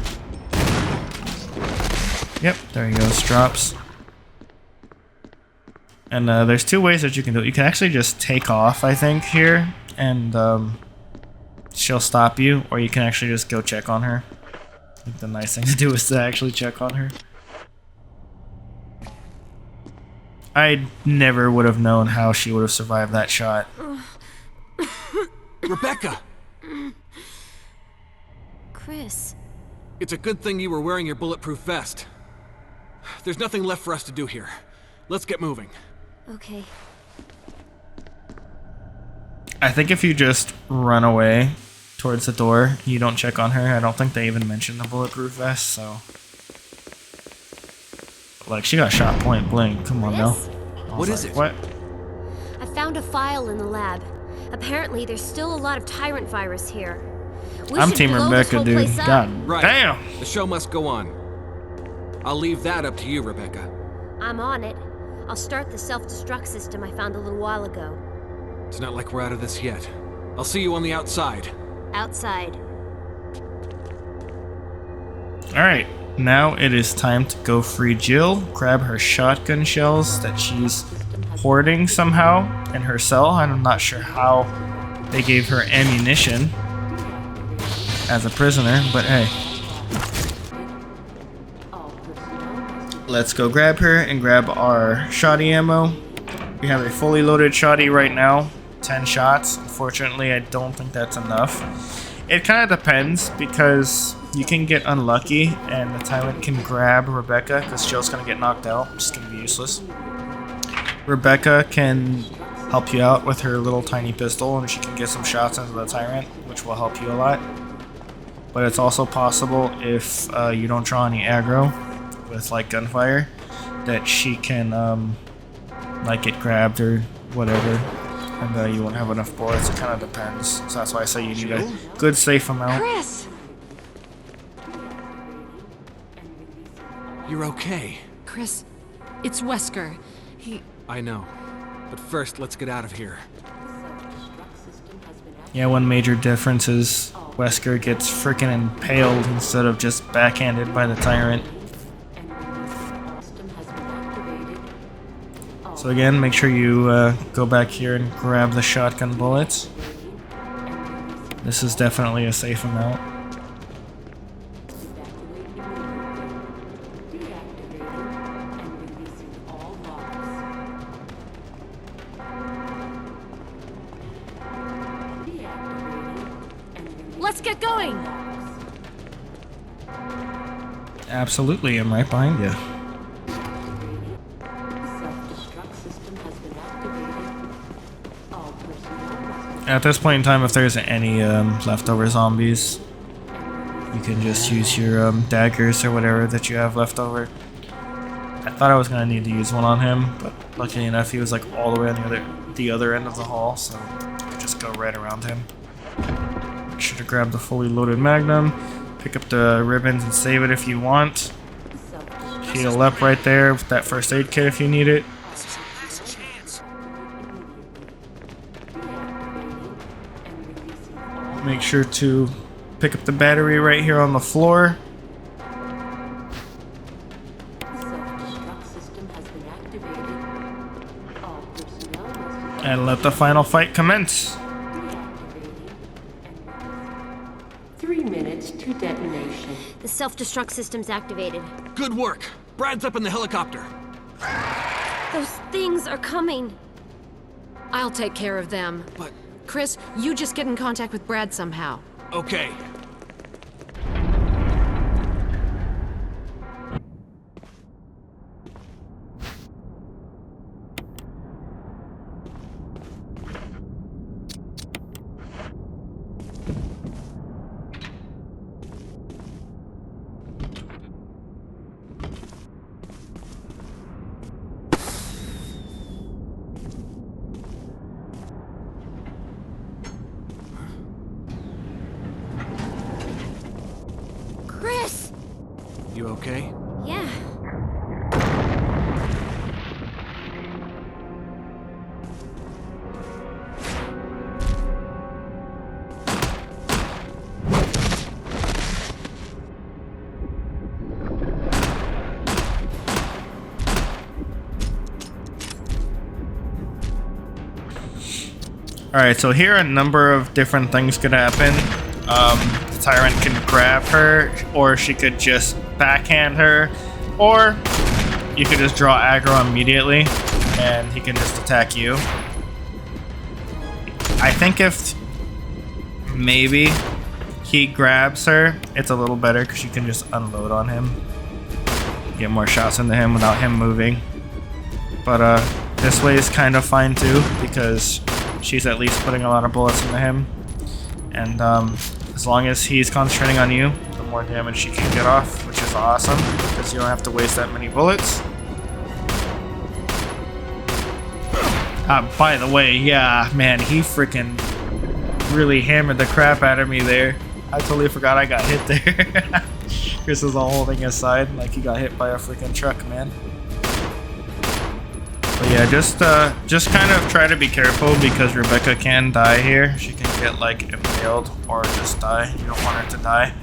Yep, there he goes, drops. And there's 2 ways that you can do it. You can actually just take off, I think, here, and she'll stop you, or you can actually just go check on her. I think the nice thing to do is to actually check on her. I never would have known how she would have survived that shot. Rebecca! Chris. It's a good thing you were wearing your bulletproof vest. There's nothing left for us to do here. Let's get moving. Okay. I think if you just run away towards the door, you don't check on her. I don't think they even mentioned the bulletproof vest, so... Like, she got shot point blank. Come on now. What is it? What? I found a file in the lab. Apparently, there's still a lot of Tyrant virus here. We I'm should Team blow this Rebecca, whole dude. place up. God Right. damn! The show must go on. I'll leave that up to you, Rebecca. I'm on it. I'll start the self-destruct system I found a little while ago. It's not like we're out of this yet. I'll see you on the outside. Outside. Alright, now it is time to go free Jill, grab her shotgun shells that she's hoarding somehow in her cell. I'm not sure how they gave her ammunition as a prisoner, but hey. Let's go grab her and grab our shoddy ammo. We have a fully loaded shoddy right now, 10 shots. Unfortunately, I don't think that's enough. It kind of depends because you can get unlucky and the Tyrant can grab Rebecca because Jill's going to get knocked out, which is going to be useless. Rebecca can help you out with her little tiny pistol and she can get some shots into the Tyrant, which will help you a lot. But it's also possible if you don't draw any aggro with like gunfire that she can like get grabbed or whatever, and you won't have enough bullets. It kind of depends. So that's why I say you need a good safe amount. Chris! You're okay. Chris, it's Wesker. I know. But first, let's get out of here. Yeah, one major difference is Wesker gets freaking impaled instead of just backhanded by the Tyrant. So again, make sure you go back here and grab the shotgun bullets. This is definitely a safe amount. Let's get going! Absolutely, I'm right behind you. At this point in time, if there's any leftover zombies, you can just use your daggers or whatever that you have left over. I thought I was going to need to use one on him, but luckily enough he was like all the way on the other end of the hall, so I could just go right around him. Make sure to grab the fully loaded Magnum, pick up the ribbons and save it if you want. Heal up right there with that first aid kit if you need it. Make sure to pick up the battery right here on the floor. And let the final fight commence. 3 minutes to detonation. The self-destruct system's activated. Good work. Brad's up in the helicopter. Those things are coming. I'll take care of them. But, Chris, you just get in contact with Brad somehow. okay. Chris! You okay? Yeah. Alright, so here a number of different things could happen. The Tyrant can grab her, or she could just backhand her, or you could just draw aggro immediately, and he can just attack you. I think if maybe he grabs her, it's a little better because you can just unload on him. Get more shots into him without him moving. But this way is kind of fine too, because she's at least putting a lot of bullets into him. And as long as he's concentrating on you, the more damage she can get off, which is awesome, because you don't have to waste that many bullets. By the way, yeah, man, he freaking really hammered the crap out of me there. I totally forgot I got hit there. Chris is all holding his side like he got hit by a freaking truck, man. But yeah, just kind of try to be careful because Rebecca can die here. She can get like impaled or just die. You don't want her to die.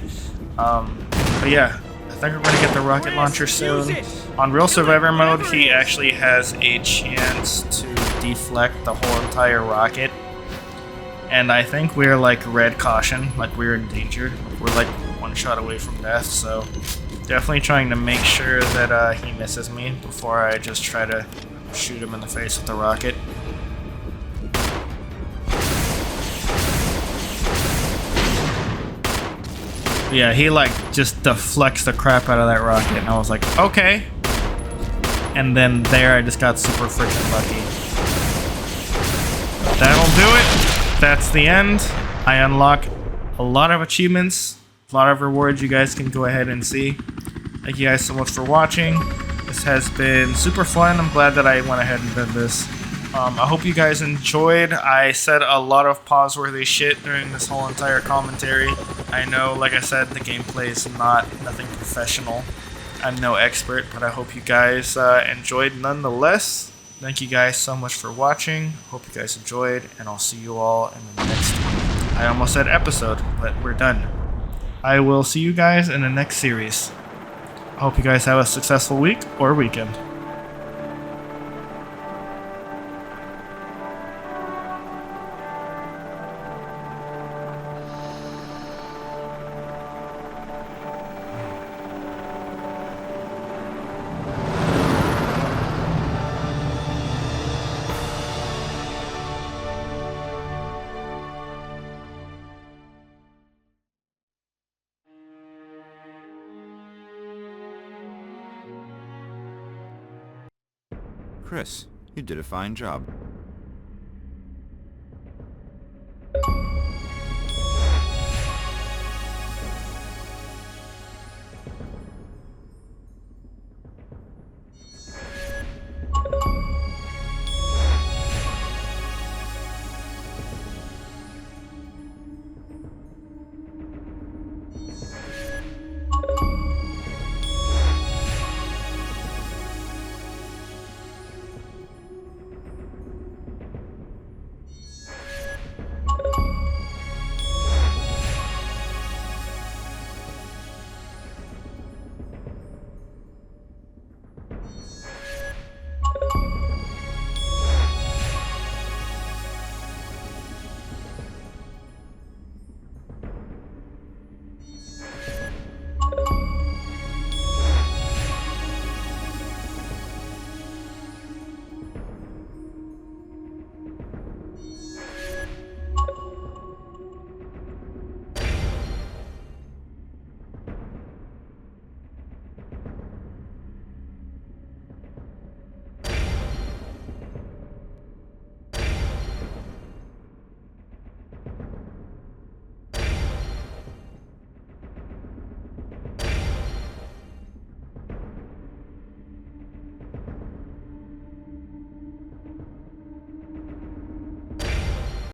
But yeah, I think we're gonna get the rocket launcher soon. On Real Survivor mode, he actually has a chance to deflect the whole entire rocket. And I think we're like red caution, like we're in danger. We're like one shot away from death, so definitely trying to make sure that he misses me before I just try to shoot him in the face with the rocket. Yeah, he like just deflects the crap out of that rocket, and I was like, okay. And then there, I just got super freaking lucky. That'll do it. That's the end. I unlock a lot of achievements, a lot of rewards you guys can go ahead and see. Thank you guys so much for watching. This has been super fun. I'm glad that I went ahead and did this. I hope you guys enjoyed. I said a lot of pause-worthy shit during this whole entire commentary. I know, like I said, the gameplay is nothing professional. I'm no expert, but I hope you guys enjoyed nonetheless. Thank you guys so much for watching. Hope you guys enjoyed, and I'll see you all in the next one. I almost said episode, but we're done. I will see you guys in the next series. I hope you guys have a successful week or weekend. Chris, you did a fine job.